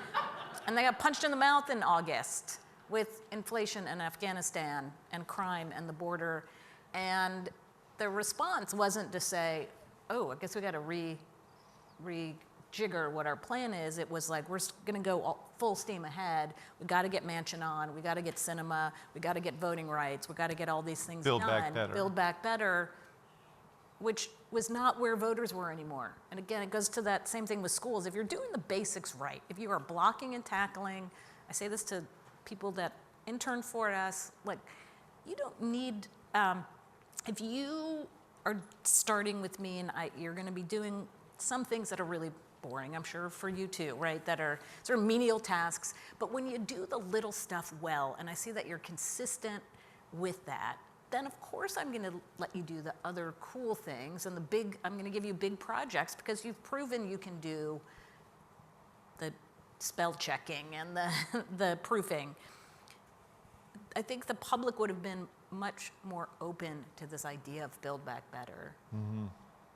And they got punched in the mouth in August with inflation and Afghanistan and crime and the border. And the response wasn't to say, oh, I guess we got to rejigger what our plan is. It was like, we're going to go full steam ahead. We got to get Manchin on. We got to get cinema. We got to get voting rights. We got to get all these things done. Build back better, which was not where voters were anymore. And again, it goes to that same thing with schools. If you're doing the basics right, if you are blocking and tackling, I say this to people that intern for us, like, you don't need, if you are starting with me and you're going to be doing some things that are really boring, I'm sure for you too, right, that are sort of menial tasks, but when you do the little stuff well, and I see that you're consistent with that, then of course I'm going to let you do the other cool things and I'm going to give you big projects because you've proven you can do the spell checking and the proofing. I think the public would have been much more open to this idea of Build Back Better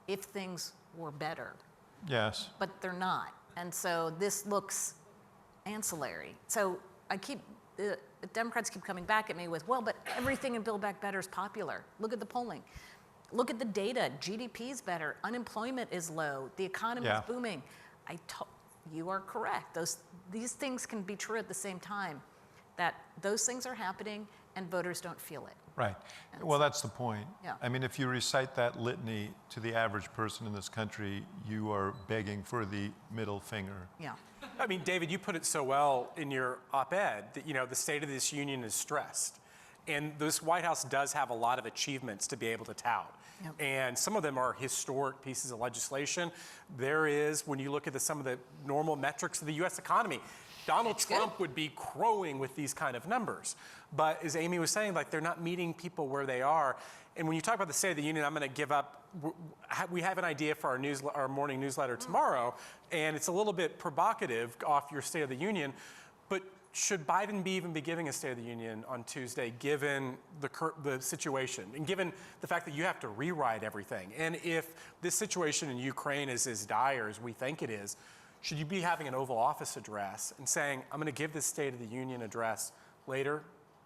if things were better. Yes. But they're not. And so this looks ancillary. So the Democrats keep coming back at me with, well, but everything in Build Back Better is popular. Look at the polling. Look at the data. GDP is better. Unemployment is low. The economy is booming. You are correct. These things can be true at the same time, that those things are happening and voters don't feel it. Right. Well, that's the point. Yeah. I mean, if you recite that litany to the average person in this country, you are begging for the middle finger. Yeah. I mean, David, you put it so well in your op-ed that, the state of this union is stressed. And this White House does have a lot of achievements to be able to tout. Yep. And some of them are historic pieces of legislation. There is, when you look at some of the normal metrics of the U.S. economy, Donald Trump would be crowing with these kind of numbers. But as Amy was saying, like, they're not meeting people where they are. And when you talk about the State of the Union, I'm going to give up. We have an idea for our morning newsletter tomorrow, and it's a little bit provocative off your State of the Union. But should Biden even be giving a State of the Union on Tuesday, given the situation, and given the fact that you have to rewrite everything? And if this situation in Ukraine is as dire as we think it is, should you be having an Oval Office address and saying, I'm going to give this State of the Union address later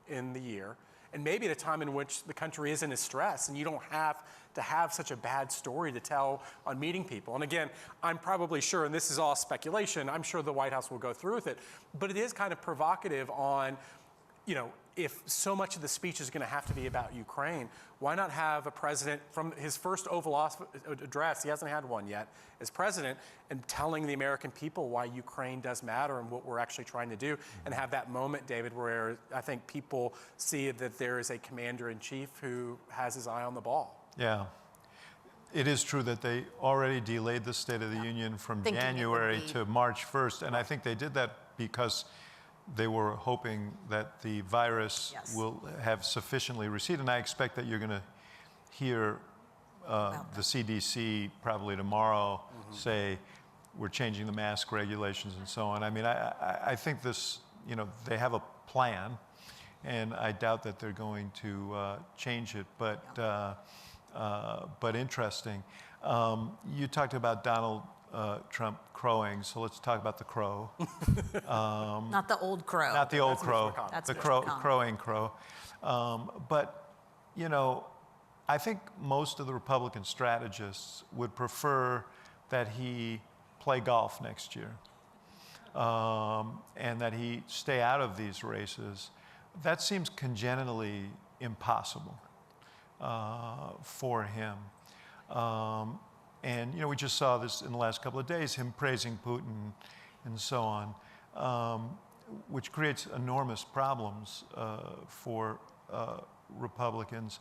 in the year, and maybe at a time in which the country isn't as stressed and you don't have to have such a bad story to tell on meeting people? And again, I'm probably sure, and this is all speculation, I'm sure the White House will go through with it, but it is kind of provocative on, if so much of the speech is going to have to be about Ukraine, why not have a president from his first Oval Office address, he hasn't had one yet, as president, and telling the American people why Ukraine does matter and what we're actually trying to do, and have that moment, David, where I think people see that there is a commander-in-chief who has his eye on the ball. Yeah. It is true that they already delayed the State of the Union from January to March 1st, and I think they did that because they were hoping that the virus will have sufficiently receded. And I expect that you're going to hear the CDC probably tomorrow say we're changing the mask regulations and so on. I mean, I think this, they have a plan, and I doubt that they're going to change it. But interesting. You talked about Donald Trump crowing, so let's talk about the crow. Not the old crow. Not the old crow. That's the crowing crow. But, I think most of the Republican strategists would prefer that he play golf next year and that he stay out of these races. that seems congenitally impossible for him. And, we just saw this in the last couple of days, him praising Putin and so on, which creates enormous problems for Republicans.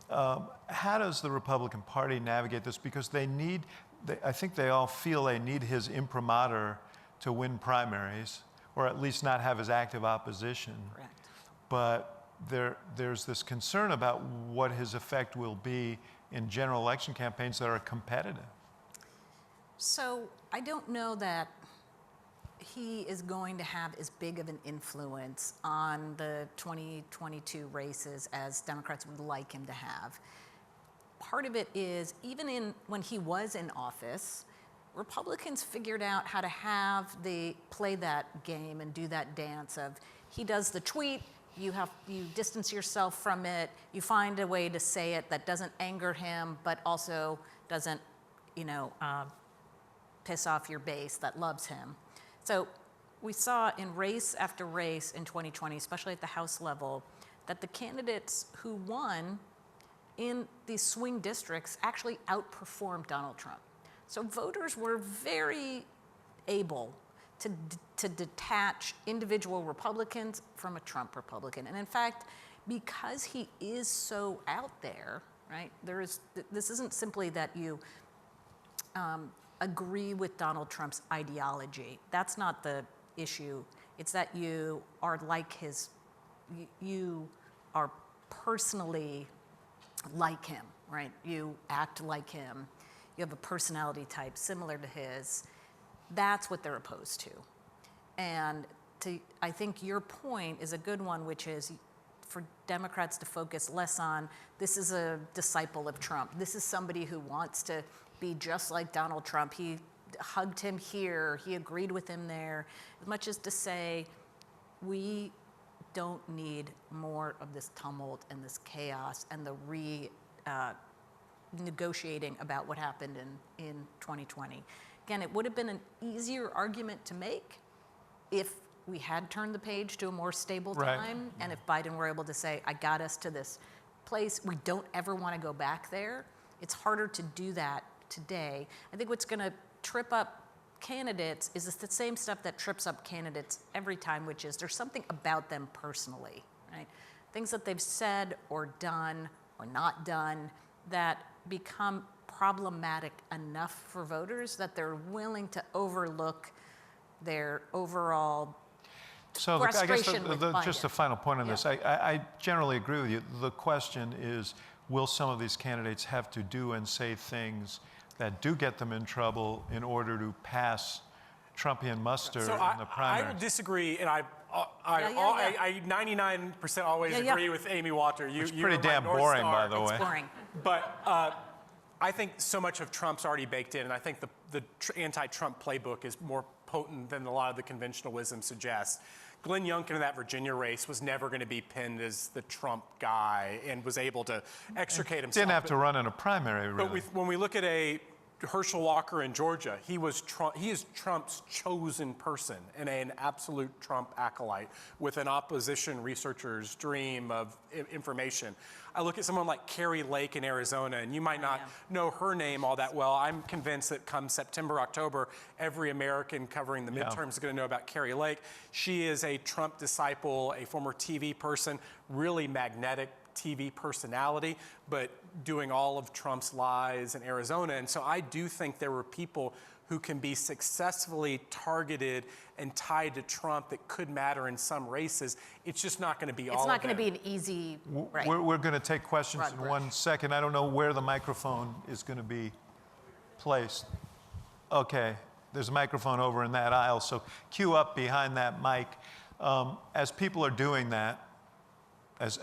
How does the Republican Party navigate this? Because I think they all feel they need his imprimatur to win primaries, or at least not have his active opposition. Correct. But there's this concern about what his effect will be in general election campaigns that are competitive. So I don't know that he is going to have as big of an influence on the 2022 races as Democrats would like him to have. Part of it is, even when he was in office, Republicans figured out how to play that game and do that dance of, he does the tweet, you distance yourself from it, you find a way to say it that doesn't anger him, but also doesn't, piss off your base that loves him. So we saw in race after race in 2020, especially at the House level, that the candidates who won in these swing districts actually outperformed Donald Trump. So voters were very able to detach individual Republicans from a Trump Republican. And in fact, because he is so out there, right, this isn't simply that you agree with Donald Trump's ideology. That's not the issue. It's that you are you are personally like him, right? You act like him. You have a personality type similar to his. That's what they're opposed to. And I think your point is a good one, which is for Democrats to focus less on, this is a disciple of Trump. This is somebody who wants to be just like Donald Trump. He hugged him here, he agreed with him there, as much as to say, we don't need more of this tumult and this chaos and the negotiating about what happened in 2020. Again, it would have been an easier argument to make if we had turned the page to a more stable time, and if Biden were able to say, I got us to this place, we don't ever want to go back there. It's harder to do that today. I think what's going to trip up candidates is the same stuff that trips up candidates every time, which is there's something about them personally, right? Things that they've said or done or not done that become problematic enough for voters that they're willing to overlook their overall frustration with Biden. Just a final point on this. I generally agree with you. The question is, will some of these candidates have to do and say things that do get them in trouble in order to pass Trumpian muster in the primary? I would disagree, and I 99% always agree with Amy Walter. It's pretty damn boring, by the way. It's boring. But I think so much of Trump's already baked in, and I think the anti-Trump playbook is more potent than a lot of the conventional wisdom suggests. Glenn Youngkin in that Virginia race was never going to be pinned as the Trump guy and was able to extricate himself. Didn't have to run in a primary, really. But when we look at a Herschel Walker in Georgia, he is Trump's chosen person and an absolute Trump acolyte with an opposition researcher's dream of information. I look at someone like Carrie Lake in Arizona, and you might not know her name all that well. I'm convinced that come September, October, every American covering the midterms is going to know about Carrie Lake. She is a Trump disciple, a former TV person, really magnetic TV personality, but doing all of Trump's lies in Arizona. And so I do think there were people who can be successfully targeted and tied to Trump that could matter in some races. It's just not going to be all of them. It's not going to be an easy, right. We're going to take questions in 1 second. I don't know where the microphone is going to be placed. Okay, there's a microphone over in that aisle, so queue up behind that mic. As people are doing that, I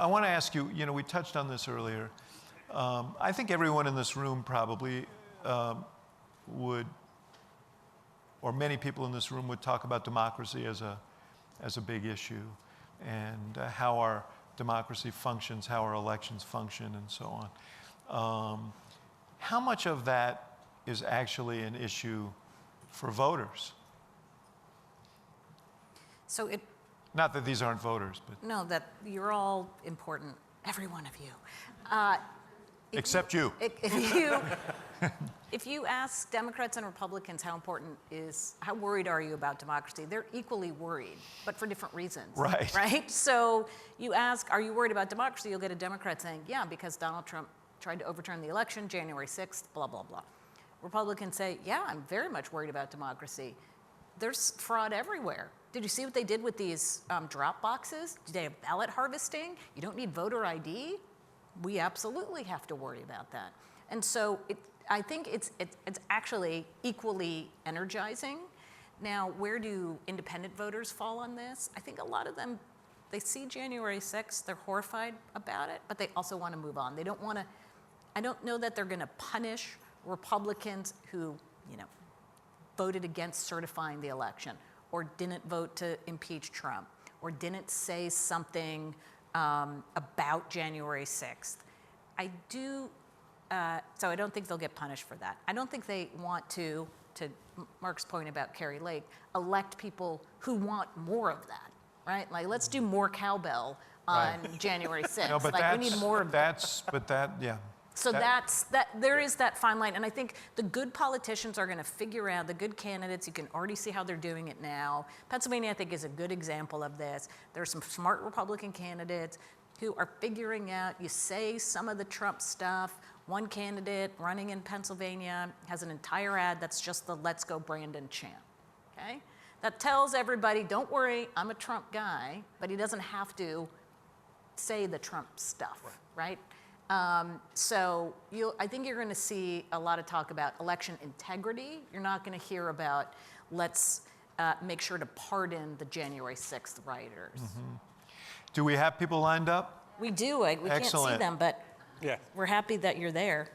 want to ask you, we touched on this earlier. I think everyone in this room probably would, or many people in this room would talk about democracy as a big issue, and how our democracy functions, how our elections function, and so on. How much of that is actually an issue for voters. So it, Not that these aren't voters, but no, that you're all important, every one of you. except you. If you ask Democrats and Republicans how worried are you about democracy, they're equally worried, but for different reasons. Right. Right? So you ask, are you worried about democracy? You'll get a Democrat saying, yeah, because Donald Trump tried to overturn the election, January 6th, blah, blah, blah. Republicans say, yeah, I'm very much worried about democracy. There's fraud everywhere. Did you see what they did with these drop boxes? Did they have ballot harvesting? You don't need voter ID? We absolutely have to worry about that. And so I think it's actually equally energizing. Now, where do independent voters fall on this? I think a lot of them, they see January 6th, they're horrified about it, but they also want to move on. They don't want to, I don't know that they're going to punish Republicans who, voted against certifying the election, or didn't vote to impeach Trump, or didn't say something about January 6th. So I don't think they'll get punished for that. I don't think they want to Mark's point about Carrie Lake, elect people who want more of that, right? Like, let's do more cowbell on January 6th. No, but like, we need more of that. So there is that fine line. And I think the good politicians are going to figure out, the good candidates, you can already see how they're doing it now. Pennsylvania, I think, is a good example of this. There are some smart Republican candidates who are figuring out, you say some of the Trump stuff. One candidate running in Pennsylvania has an entire ad that's just the "Let's Go Brandon" chant, okay? That tells everybody, don't worry, I'm a Trump guy, but he doesn't have to say the Trump stuff, right? So I think you're going to see a lot of talk about election integrity. You're not going to hear about let's make sure to pardon the January 6th rioters. Mm-hmm. Do we have people lined up? We do. We can't see them, but we're happy that you're there.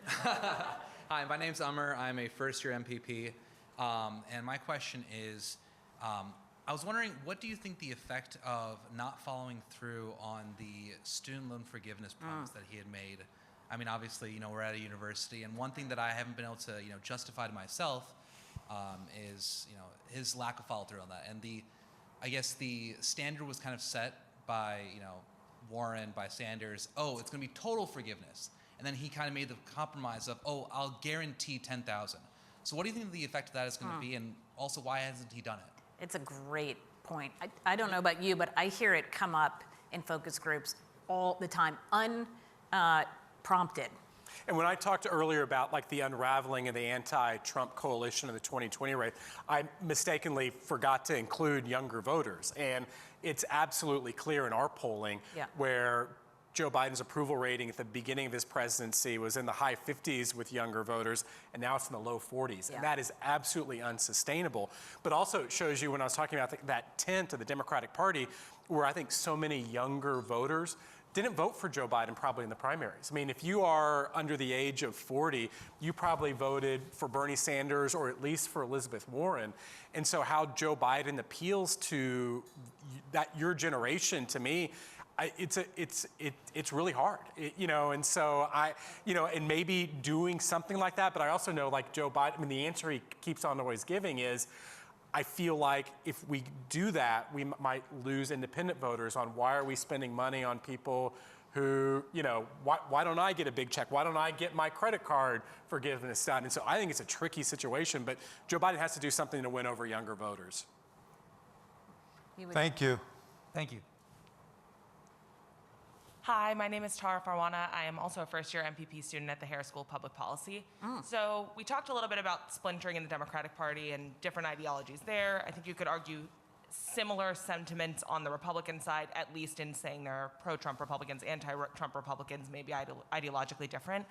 Hi, my name's Umar. I'm a first-year MPP, and my question is, I was wondering, what do you think the effect of not following through on the student loan forgiveness promise that he had made? I mean, obviously, we're at a university, and one thing that I haven't been able to, justify to myself is, his lack of follow-through on that. And I guess the standard was kind of set by, Warren, by Sanders. Oh, it's going to be total forgiveness. And then he kind of made the compromise of, oh, I'll guarantee 10,000. So what do you think the effect of that is going to be, and also why hasn't he done it? It's a great point. I don't know about you, but I hear it come up in focus groups all the time, unprompted. And when I talked earlier about like the unraveling of the anti-Trump coalition in the 2020 race, I mistakenly forgot to include younger voters. And it's absolutely clear in our polling where Joe Biden's approval rating at the beginning of his presidency was in the high 50s with younger voters, and now it's in the low 40s. And that is absolutely unsustainable. But also it shows you, when I was talking about that tent of the Democratic Party, where I think so many younger voters didn't vote for Joe Biden probably in the primaries. I mean, if you are under the age of 40, you probably voted for Bernie Sanders or at least for Elizabeth Warren. And so how Joe Biden appeals to your generation, to me, it's really hard, and so and maybe doing something like that, but I also know, like Joe Biden, I mean, the answer he keeps on always giving is, I feel like if we do that, we might lose independent voters on why are we spending money on people who, why don't I get a big check? Why don't I get my credit card forgiveness done? And so I think it's a tricky situation, but Joe Biden has to do something to win over younger voters. Thank you. Thank you. Hi, my name is Tara Farwana. I am also a first-year MPP student at the Harris School of Public Policy. So we talked a little bit about splintering in the Democratic Party and different ideologies there. I think you could argue similar sentiments on the Republican side, at least in saying there are pro-Trump Republicans, anti-Trump Republicans, maybe ideologically different.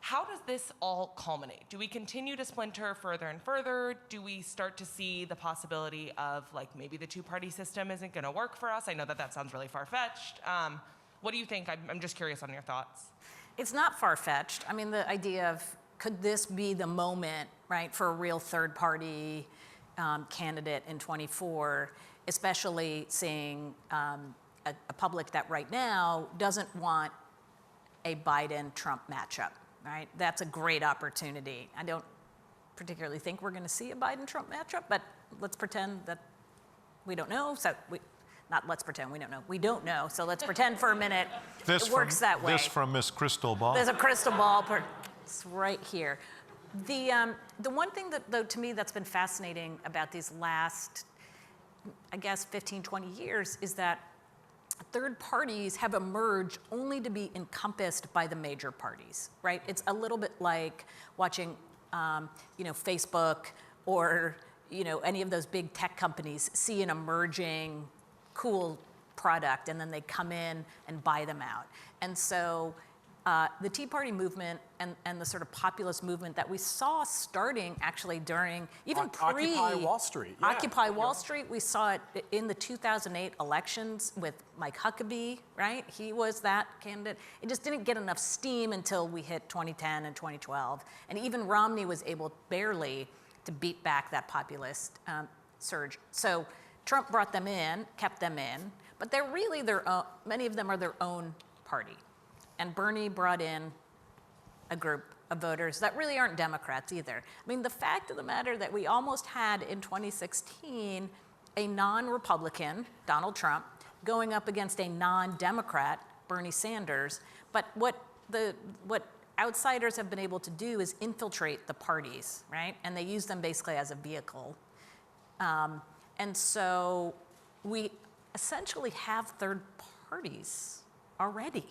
How does this all culminate? Do we continue to splinter further and further? Do we start to see the possibility of, like, maybe the two-party system isn't going to work for us? I know that sounds really far-fetched. What do you think? I'm just curious on your thoughts. It's not far-fetched. I mean, the idea of, could this be the moment, right, for a real third-party candidate in 24, especially seeing a public that right now doesn't want a Biden-Trump matchup, right? That's a great opportunity. particularly think we're going to see a Biden-Trump matchup, but let's pretend that we don't know. So not let's pretend we don't know. We don't know. So let's pretend for a minute it works that way. This from Miss Crystal Ball. There's a crystal ball. It's right here. The one thing that, though, to me that's been fascinating about these last, I guess, 15, 20 years is that third parties have emerged only to be encompassed by the major parties, right? It's a little bit like watching, Facebook or, any of those big tech companies see an emerging cool product and then they come in and buy them out. And so the Tea Party movement and the sort of populist movement that we saw starting actually during even Occupy Wall Street. Yeah. Occupy Wall Street, we saw it in the 2008 elections with Mike Huckabee, right? He was that candidate. It just didn't get enough steam until we hit 2010 and 2012. And even Romney was able barely to beat back that populist surge. So Trump brought them in, kept them in, but they're really their own, many of them are their own party. And Bernie brought in a group of voters that really aren't Democrats either. I mean, the fact of the matter that we almost had in 2016 a non-Republican, Donald Trump, going up against a non-Democrat, Bernie Sanders, but what outsiders have been able to do is infiltrate the parties, right? And they use them basically as a vehicle. And so we essentially have third parties already.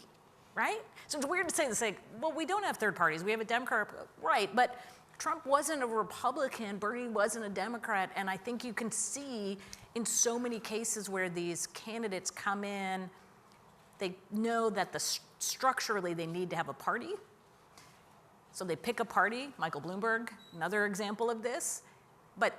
Right? So it's weird to say this, like, well, we don't have third parties. We have a Democrat, right? But Trump wasn't a Republican, Bernie wasn't a Democrat, and I think you can see in so many cases where these candidates come in, they know that structurally they need to have a party. So they pick a party, Michael Bloomberg, another example of this, but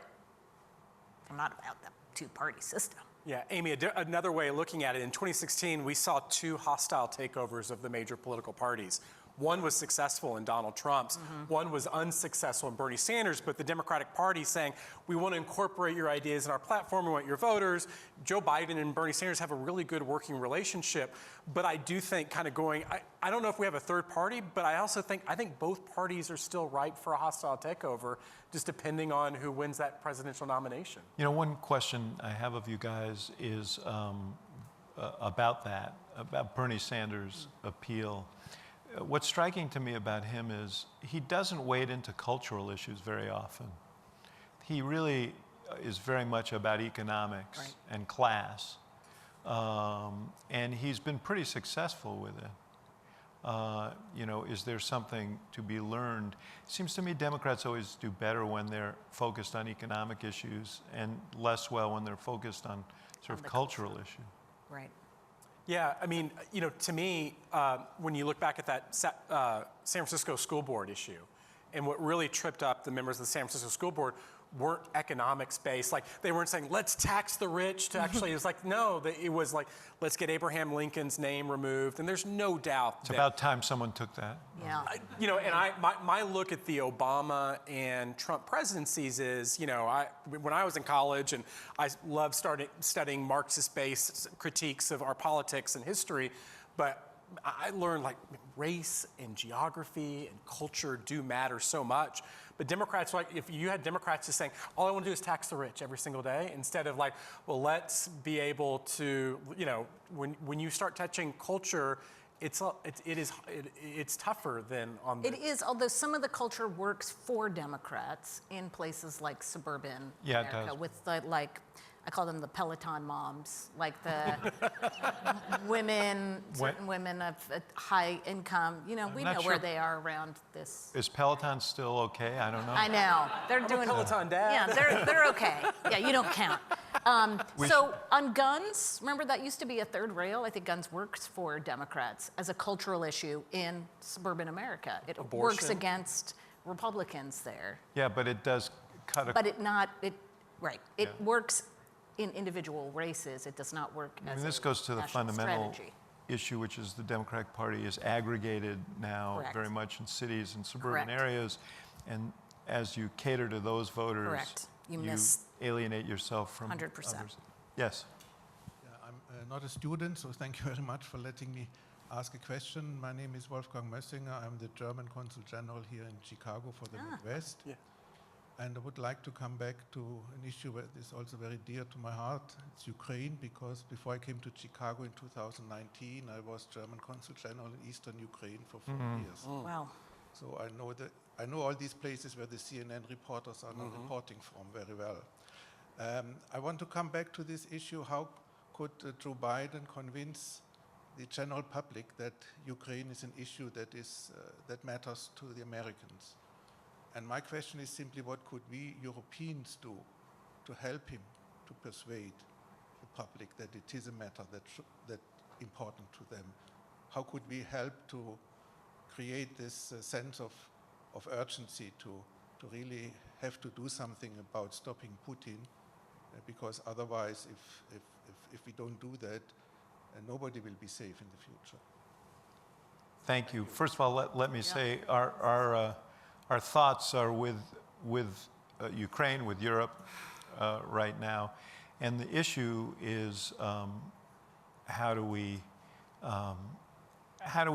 I'm not about the two-party system. Yeah, Amy, another way of looking at it, in 2016, we saw two hostile takeovers of the major political parties. One was successful in Donald Trump's, one was unsuccessful in Bernie Sanders, but the Democratic Party saying, we want to incorporate your ideas in our platform, we want your voters. Joe Biden and Bernie Sanders have a really good working relationship, but I do think kind of going, I don't know if we have a third party, but I also think, both parties are still ripe for a hostile takeover, just depending on who wins that presidential nomination. One question I have of you guys is about that, about Bernie Sanders' appeal. What's striking to me about him is he doesn't wade into cultural issues very often. He really is very much about economics and class. And he's been pretty successful with it. Is there something to be learned? It seems to me Democrats always do better when they're focused on economic issues and less well when they're focused on sort of cultural issues. Right. Yeah, I mean, to me, when you look back at that San Francisco school board issue, and what really tripped up the members of the San Francisco school board weren't economics-based. Like, they weren't saying, let's tax the rich to actually, it was like, no, it was like, let's get Abraham Lincoln's name removed. And there's no doubt It's about time someone took that. Yeah. My look at the Obama and Trump presidencies is, when I was in college and I loved studying Marxist-based critiques of our politics and history, but I learned like race and geography and culture do matter so much. But Democrats, like, if you had Democrats just saying, all I want to do is tax the rich every single day, instead of like, well, let's be able to, when you start touching culture, it's tougher than on the... It is, although some of the culture works for Democrats in places like suburban America, it does. with the, like, I call them the Peloton moms, like the certain women of high income. We know where they are around this. Is Peloton still okay? I don't know. I know. They're doing Peloton dad. Yeah, they're okay. Yeah, you don't count. So on guns, remember that used to be a third rail. I think guns works for Democrats as a cultural issue in suburban America. It works against Republicans there. Yeah, but it does cut. It works in individual races. It does not work as this goes to the fundamental strategy. issue, which is the Democratic Party is aggregated now very much in cities and suburban areas. And as you cater to those voters, you alienate yourself from 100%. others. Yes? Yeah, I'm not a student, so thank you very much for letting me ask a question. My name is Wolfgang Mössinger. I'm the German Consul General here in Chicago for the Midwest. Yeah. And I would like to come back to an issue that is also very dear to my heart. It's Ukraine, because before I came to Chicago in 2019, I was German Consul General in Eastern Ukraine for 4 years. Wow. So I know all these places where the CNN reporters are not reporting from very well. I want to come back to this issue. How could Joe Biden convince the general public that Ukraine is an issue that matters to the Americans? And my question is simply, what could we Europeans do to help him to persuade the public that it is a matter that important to them? How could we help to create this sense of urgency to really have to do something about stopping Putin? Because otherwise, if we don't do that, nobody will be safe in the future. Thank you. First of all, let me say our thoughts are with Ukraine, with Europe right now, and the issue is how do we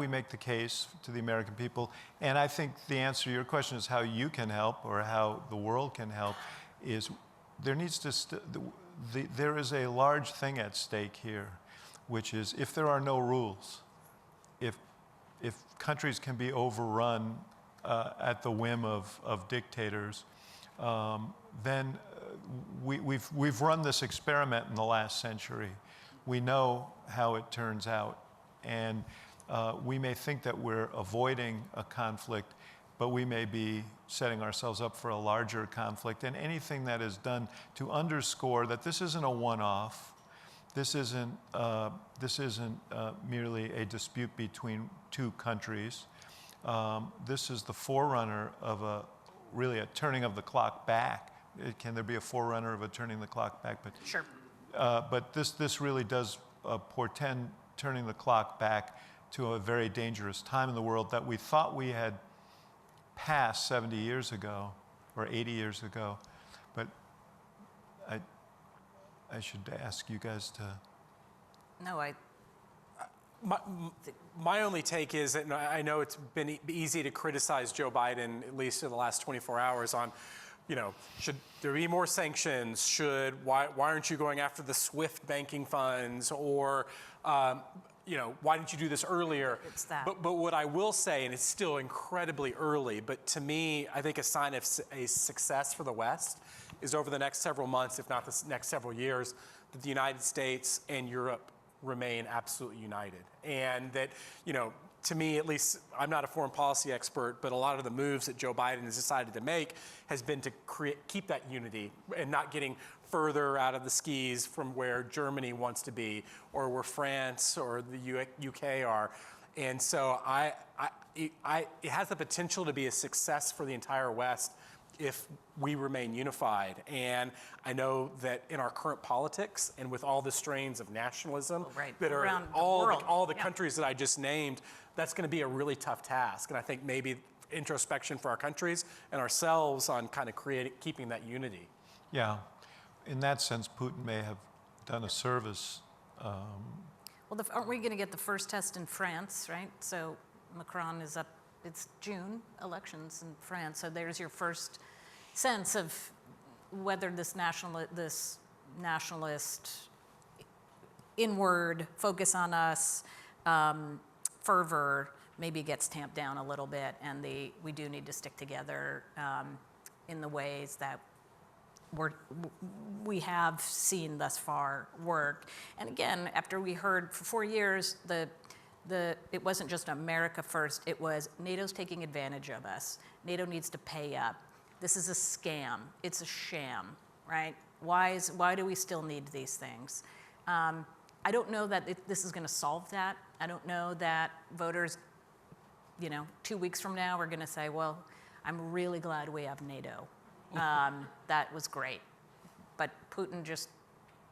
make the case to the American people? And I think the answer to your question is how you can help, or how the world can help. Is there needs to there is a large thing at stake here, which is if there are no rules, if countries can be overrun at the whim of dictators, then we've run this experiment in the last century. We know how it turns out, and we may think that we're avoiding a conflict, but we may be setting ourselves up for a larger conflict. And anything that is done to underscore that this isn't a one-off, this isn't merely a dispute between two countries. This is the forerunner of really a turning of the clock back. Can there be a forerunner of a turning the clock back? But Sure. But this really does portend turning the clock back to a very dangerous time in the world that we thought we had passed 70 years ago or 80 years ago. But I should ask you guys to. No, My only take is that I know it's been easy to criticize Joe Biden, at least in the last 24 hours, on, should there be more sanctions? Why aren't you going after the SWIFT banking funds? Or, why didn't you do this earlier? It's that. But what I will say, and it's still incredibly early, but to me, I think a sign of a success for the West is over the next several months, if not the next several years, that the United States and Europe remain absolutely united. And that, to me, at least, I'm not a foreign policy expert, but a lot of the moves that Joe Biden has decided to make has been to keep that unity and not getting further out of the skis from where Germany wants to be, or where France or the UK are. And so it has the potential to be a success for the entire West if we remain unified. And I know that in our current politics and with all the strains of nationalism that are in all the countries that I just named, that's going to be a really tough task. And I think maybe introspection for our countries and ourselves on kind of keeping that unity. Yeah, in that sense, Putin may have done a service. Well, aren't we going to get the first test in France, right? So Macron is up. It's June elections in France. So there's your first sense of whether this nationalist inward focus on us fervor maybe gets tamped down a little bit, and we do need to stick together in the ways that we have seen thus far work. And again, after we heard for 4 years it wasn't just America first, it was NATO's taking advantage of us. NATO needs to pay up. This is a scam. It's a sham, right? Why do we still need these things? I don't know that this is going to solve that. I don't know that voters, 2 weeks from now are going to say, well, I'm really glad we have NATO. That was great. But Putin just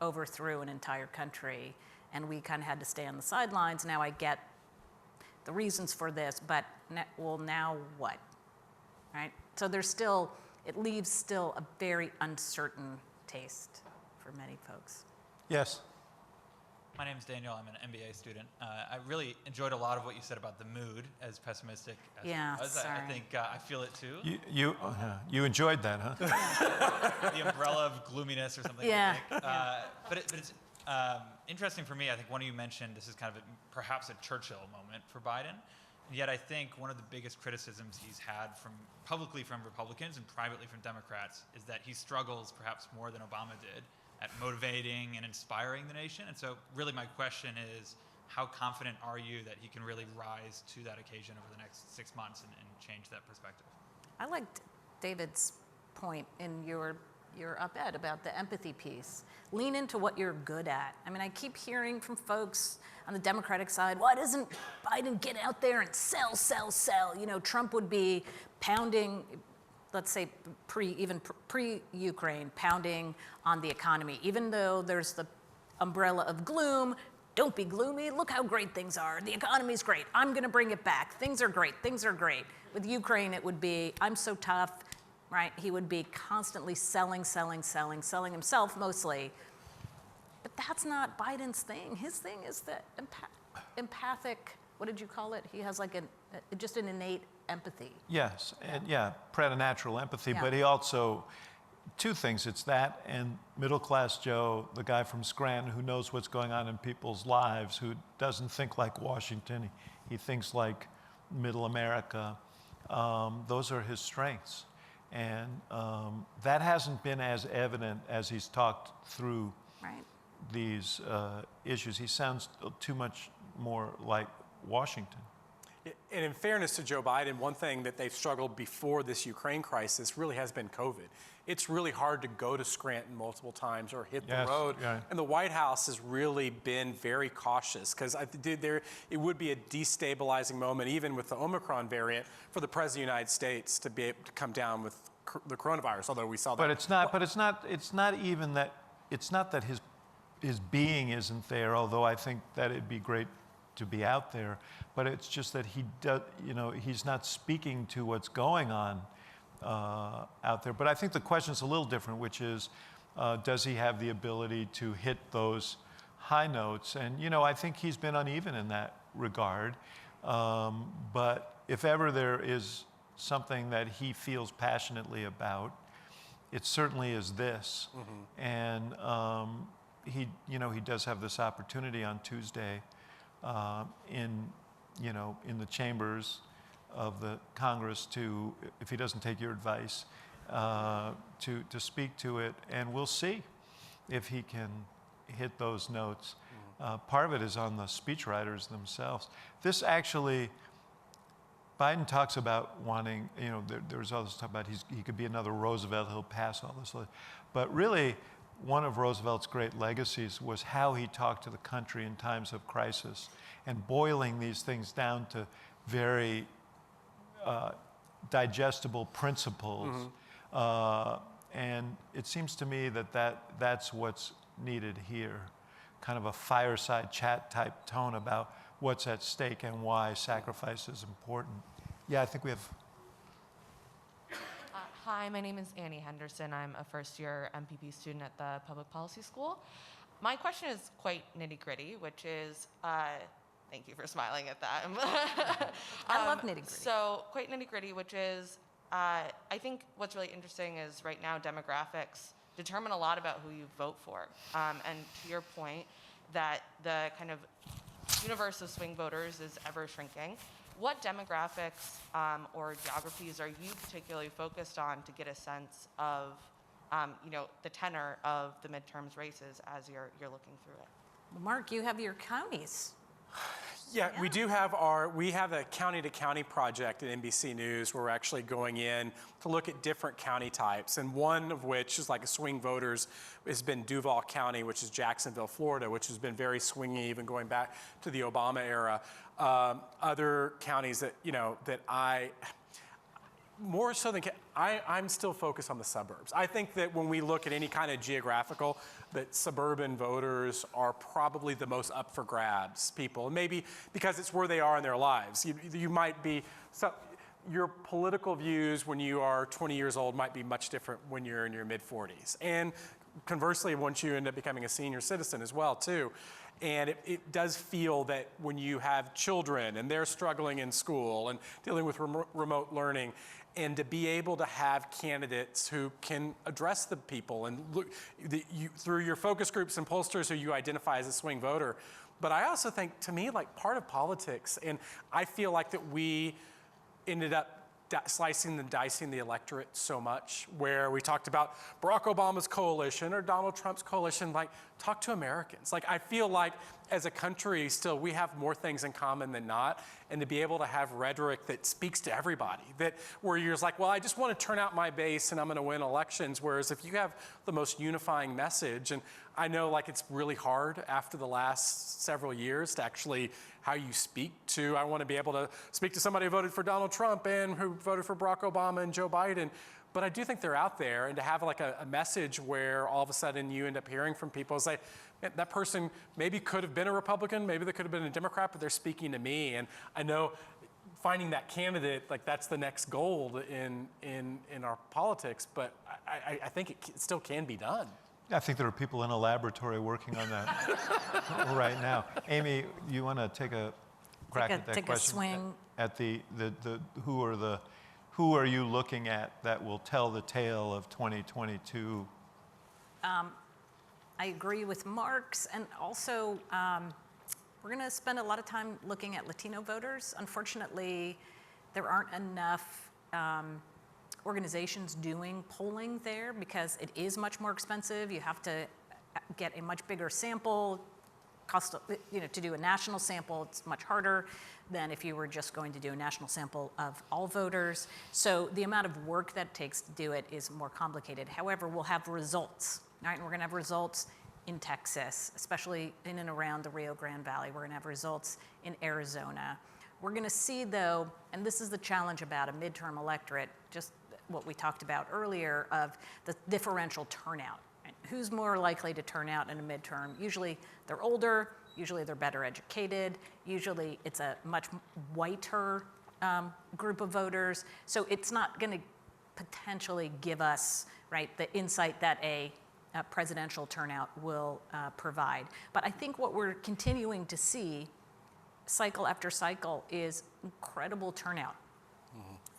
overthrew an entire country, and we kind of had to stay on the sidelines. Now I get the reasons for this, but now what, right? So it leaves still a very uncertain taste for many folks. Yes. My name is Daniel. I'm an MBA student. I really enjoyed a lot of what you said about the mood, as pessimistic as it was. sorry. I think I feel it too. You enjoyed that, huh? The umbrella of gloominess or something. Yeah. I think. But it's interesting for me. I think one of you mentioned this is kind of perhaps a Churchill moment for Biden. And yet I think one of the biggest criticisms he's had publicly from Republicans and privately from Democrats is that he struggles perhaps more than Obama did at motivating and inspiring the nation. And so really my question is, how confident are you that he can really rise to that occasion over the next 6 months and change that perspective? I liked David's point in your op-ed about the empathy piece. Lean into what you're good at. I mean, I keep hearing from folks on the Democratic side, why doesn't Biden get out there and sell, sell, sell? You know, Trump would be pounding, let's say pre-Ukraine, pounding on the economy. Even though there's the umbrella of gloom, don't be gloomy, look how great things are. The economy's great, I'm gonna bring it back. Things are great, things are great. With Ukraine, it would be, I'm so tough, right? He would be constantly selling himself mostly. But that's not Biden's thing. His thing is the empathic, what did you call it? He has like just an innate empathy. Yes, and preternatural empathy, Yeah. but he also, two things, it's that and middle-class Joe, the guy from Scranton who knows what's going on in people's lives, who doesn't think like Washington, he thinks like middle America. Those are his strengths. And that hasn't been as evident as he's talked through Right. these issues. He sounds too much more like Washington. And in fairness to Joe Biden, one thing that they've struggled before this Ukraine crisis really has been COVID. It's really hard to go to Scranton multiple times or hit the road. Yeah. And the White House has really been very cautious because it would be a destabilizing moment, even with the Omicron variant, for the President of the United States to be able to come down with the coronavirus, although we saw that. But it's not even that, it's not that his being isn't there, although I think that it'd be great to be out there, but it's just that he's not speaking to what's going on out there. But I think the question's a little different, which is, does he have the ability to hit those high notes? And, I think he's been uneven in that regard. But if ever there is something that he feels passionately about, it certainly is this. Mm-hmm. And he does have this opportunity on Tuesday in the chambers of the Congress to, if he doesn't take your advice, to speak to it, and we'll see if he can hit those notes. Part of it is on the speechwriters themselves. This actually, Biden talks about wanting, there's all this talk about he could be another Roosevelt, he'll pass all this. But really, one of Roosevelt's great legacies was how he talked to the country in times of crisis and boiling these things down to very digestible principles. Mm-hmm. And it seems to me that's what's needed here, kind of a fireside chat type tone about what's at stake and why sacrifice is important. Yeah, I think we have. Hi, my name is Annie Henderson. I'm a first-year MPP student at the Public Policy School. My question is quite nitty-gritty, which is, thank you for smiling at that. I love nitty-gritty. So quite nitty-gritty, which is, I think what's really interesting is right now demographics determine a lot about who you vote for. And to your point that the kind of universe of swing voters is ever shrinking, what demographics or geographies are you particularly focused on to get a sense of, the tenor of the midterms races as you're looking through it? Well, Mark, you have your counties. Yeah, we have a county to county project at NBC News where we're actually going in to look at different county types. And one of which is like a swing voters has been Duval County, which is Jacksonville, Florida, which has been very swingy, even going back to the Obama era. Other counties that more so than, I'm still focused on the suburbs. I think that when we look at any kind of geographical, that suburban voters are probably the most up for grabs people. And maybe because it's where they are in their lives. You might be, your political views when you are 20 years old might be much different when you're in your mid-40s. And conversely, once you end up becoming a senior citizen as well, too. And it does feel that when you have children and they're struggling in school and dealing with remote learning, and to be able to have candidates who can address the people and look through your focus groups and pollsters who you identify as a swing voter. But I also think, to me, like part of politics, and I feel like that we ended up slicing and dicing the electorate so much, where we talked about Barack Obama's coalition or Donald Trump's coalition. Like, talk to Americans. Like, I feel like as a country still we have more things in common than not, and to be able to have rhetoric that speaks to everybody, that where you're just like, well, I just want to turn out my base and I'm going to win elections. Whereas if you have the most unifying message, and I know like it's really hard after the last several years to actually how you speak to, I want to be able to speak to somebody who voted for Donald Trump and who voted for Barack Obama and Joe Biden. But I do think they're out there, and to have like a message where all of a sudden you end up hearing from people say, that person maybe could have been a Republican, maybe they could have been a Democrat, but they're speaking to me. And I know finding that candidate, like that's the next goal in our politics, but I think it still can be done. I think there are people in a laboratory working on that right now. Amy, you want to take a crack at that take question? a swing. At the who are you looking at that will tell the tale of 2022? I agree with Mark's, and also we're going to spend a lot of time looking at Latino voters. Unfortunately, there aren't enough organizations doing polling there because it is much more expensive. You have to get a much bigger sample. To do a national sample, it's much harder than if you were just going to do a national sample of all voters. So the amount of work that it takes to do it is more complicated. However, we'll have results, right? And we're going to have results in Texas, especially in and around the Rio Grande Valley. We're going to have results in Arizona. We're going to see, though, and this is the challenge about a midterm electorate, just what we talked about earlier of the differential turnout. Who's more likely to turn out in a midterm? Usually they're older, usually they're better educated, usually it's a much whiter group of voters. So it's not going to potentially give us, right, the insight that a presidential turnout will provide. But I think what we're continuing to see cycle after cycle is incredible turnout.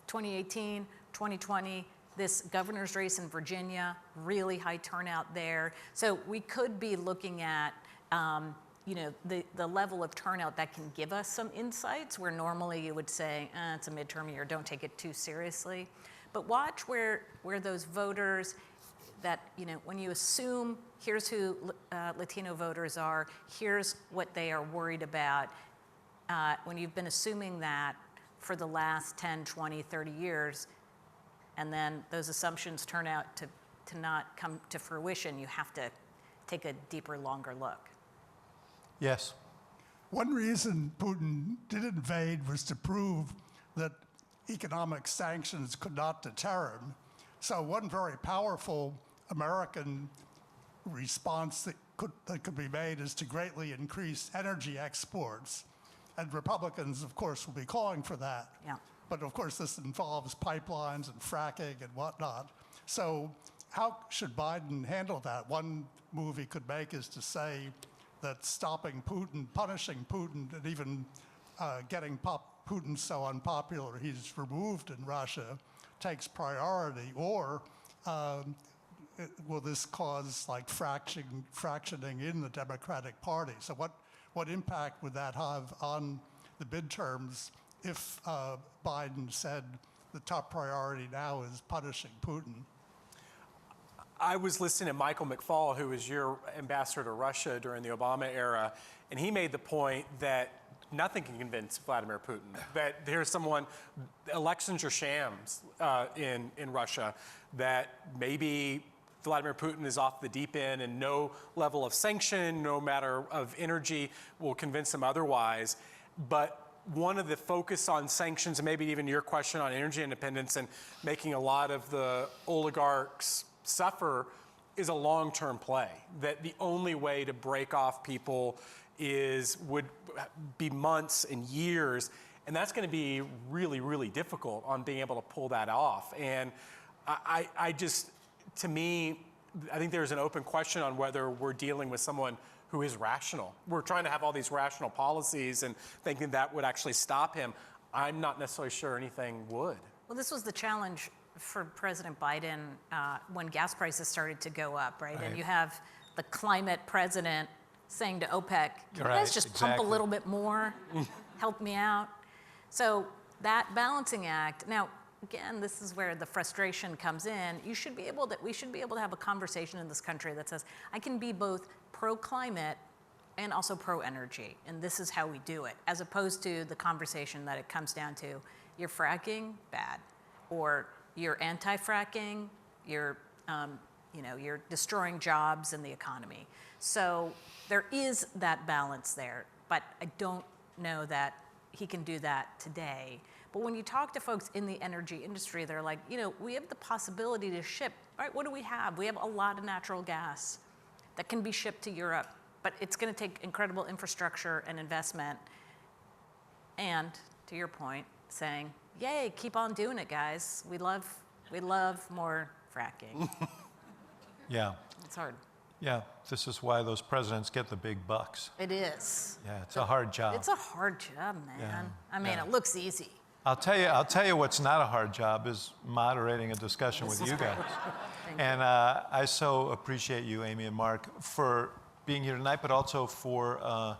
2018, 2020, this governor's race in Virginia, really high turnout there. So we could be looking at the level of turnout that can give us some insights where normally you would say, it's a midterm year, don't take it too seriously. But watch where those voters that, when you assume here's who Latino voters are, here's what they are worried about, when you've been assuming that for the last 10, 20, 30 years, and then those assumptions turn out to not come to fruition, you have to take a deeper, longer look. Yes. One reason Putin did invade was to prove that economic sanctions could not deter him. So one very powerful American response that could be made is to greatly increase energy exports. And Republicans, of course, will be calling for that. Yeah. But of course, this involves pipelines and fracking and whatnot. So how should Biden handle that? One move he could make is to say that stopping Putin, punishing Putin, and even getting Putin so unpopular he's removed in Russia takes priority. Or will this cause like fractioning in the Democratic Party? So what impact would that have on the midterms if Biden said the top priority now is punishing Putin? I was listening to Michael McFaul, who was your ambassador to Russia during the Obama era, and he made the point that nothing can convince Vladimir Putin, that there's someone, elections are shams in Russia, that maybe Vladimir Putin is off the deep end and no level of sanction, no matter of energy will convince him otherwise. But one of the focus on sanctions, and maybe even your question on energy independence and making a lot of the oligarchs suffer, is a long-term play. That the only way to break off people would be months and years, and that's going to be really, really difficult on being able to pull that off. And I just, to me, I think there's an open question on whether we're dealing with someone who is rational. We're trying to have all these rational policies and thinking that would actually stop him. I'm not necessarily sure anything would. Well, this was the challenge for President Biden when gas prices started to go up, right? And you have the climate president saying to OPEC, can you guys just pump a little bit more, help me out? So that balancing act, now, again, this is where the frustration comes in. We should be able to have a conversation in this country that says, I can be both pro-climate and also pro-energy, and this is how we do it, as opposed to the conversation that it comes down to, you're fracking, bad, or you're anti-fracking, you're destroying jobs and the economy. So there is that balance there, but I don't know that he can do that today. But when you talk to folks in the energy industry, they're like, we have the possibility to ship, right? What do we have? We have a lot of natural gas that can be shipped to Europe, but it's going to take incredible infrastructure and investment. And to your point, saying, yay, keep on doing it, guys. We love more fracking. Yeah. It's hard. Yeah, this is why those presidents get the big bucks. It is. Yeah, it's a hard job. It's a hard job, man. Yeah, I mean, yeah. it looks easy. I'll tell you what's not a hard job is moderating a discussion with you guys. And I so appreciate you, Amy and Mark, for being here tonight, but also for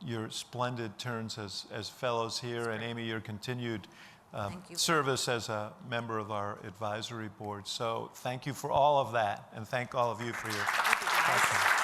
your splendid turns as fellows here, and Amy, your continued service as a member of our advisory board. So thank you for all of that, and thank all of you for your questions.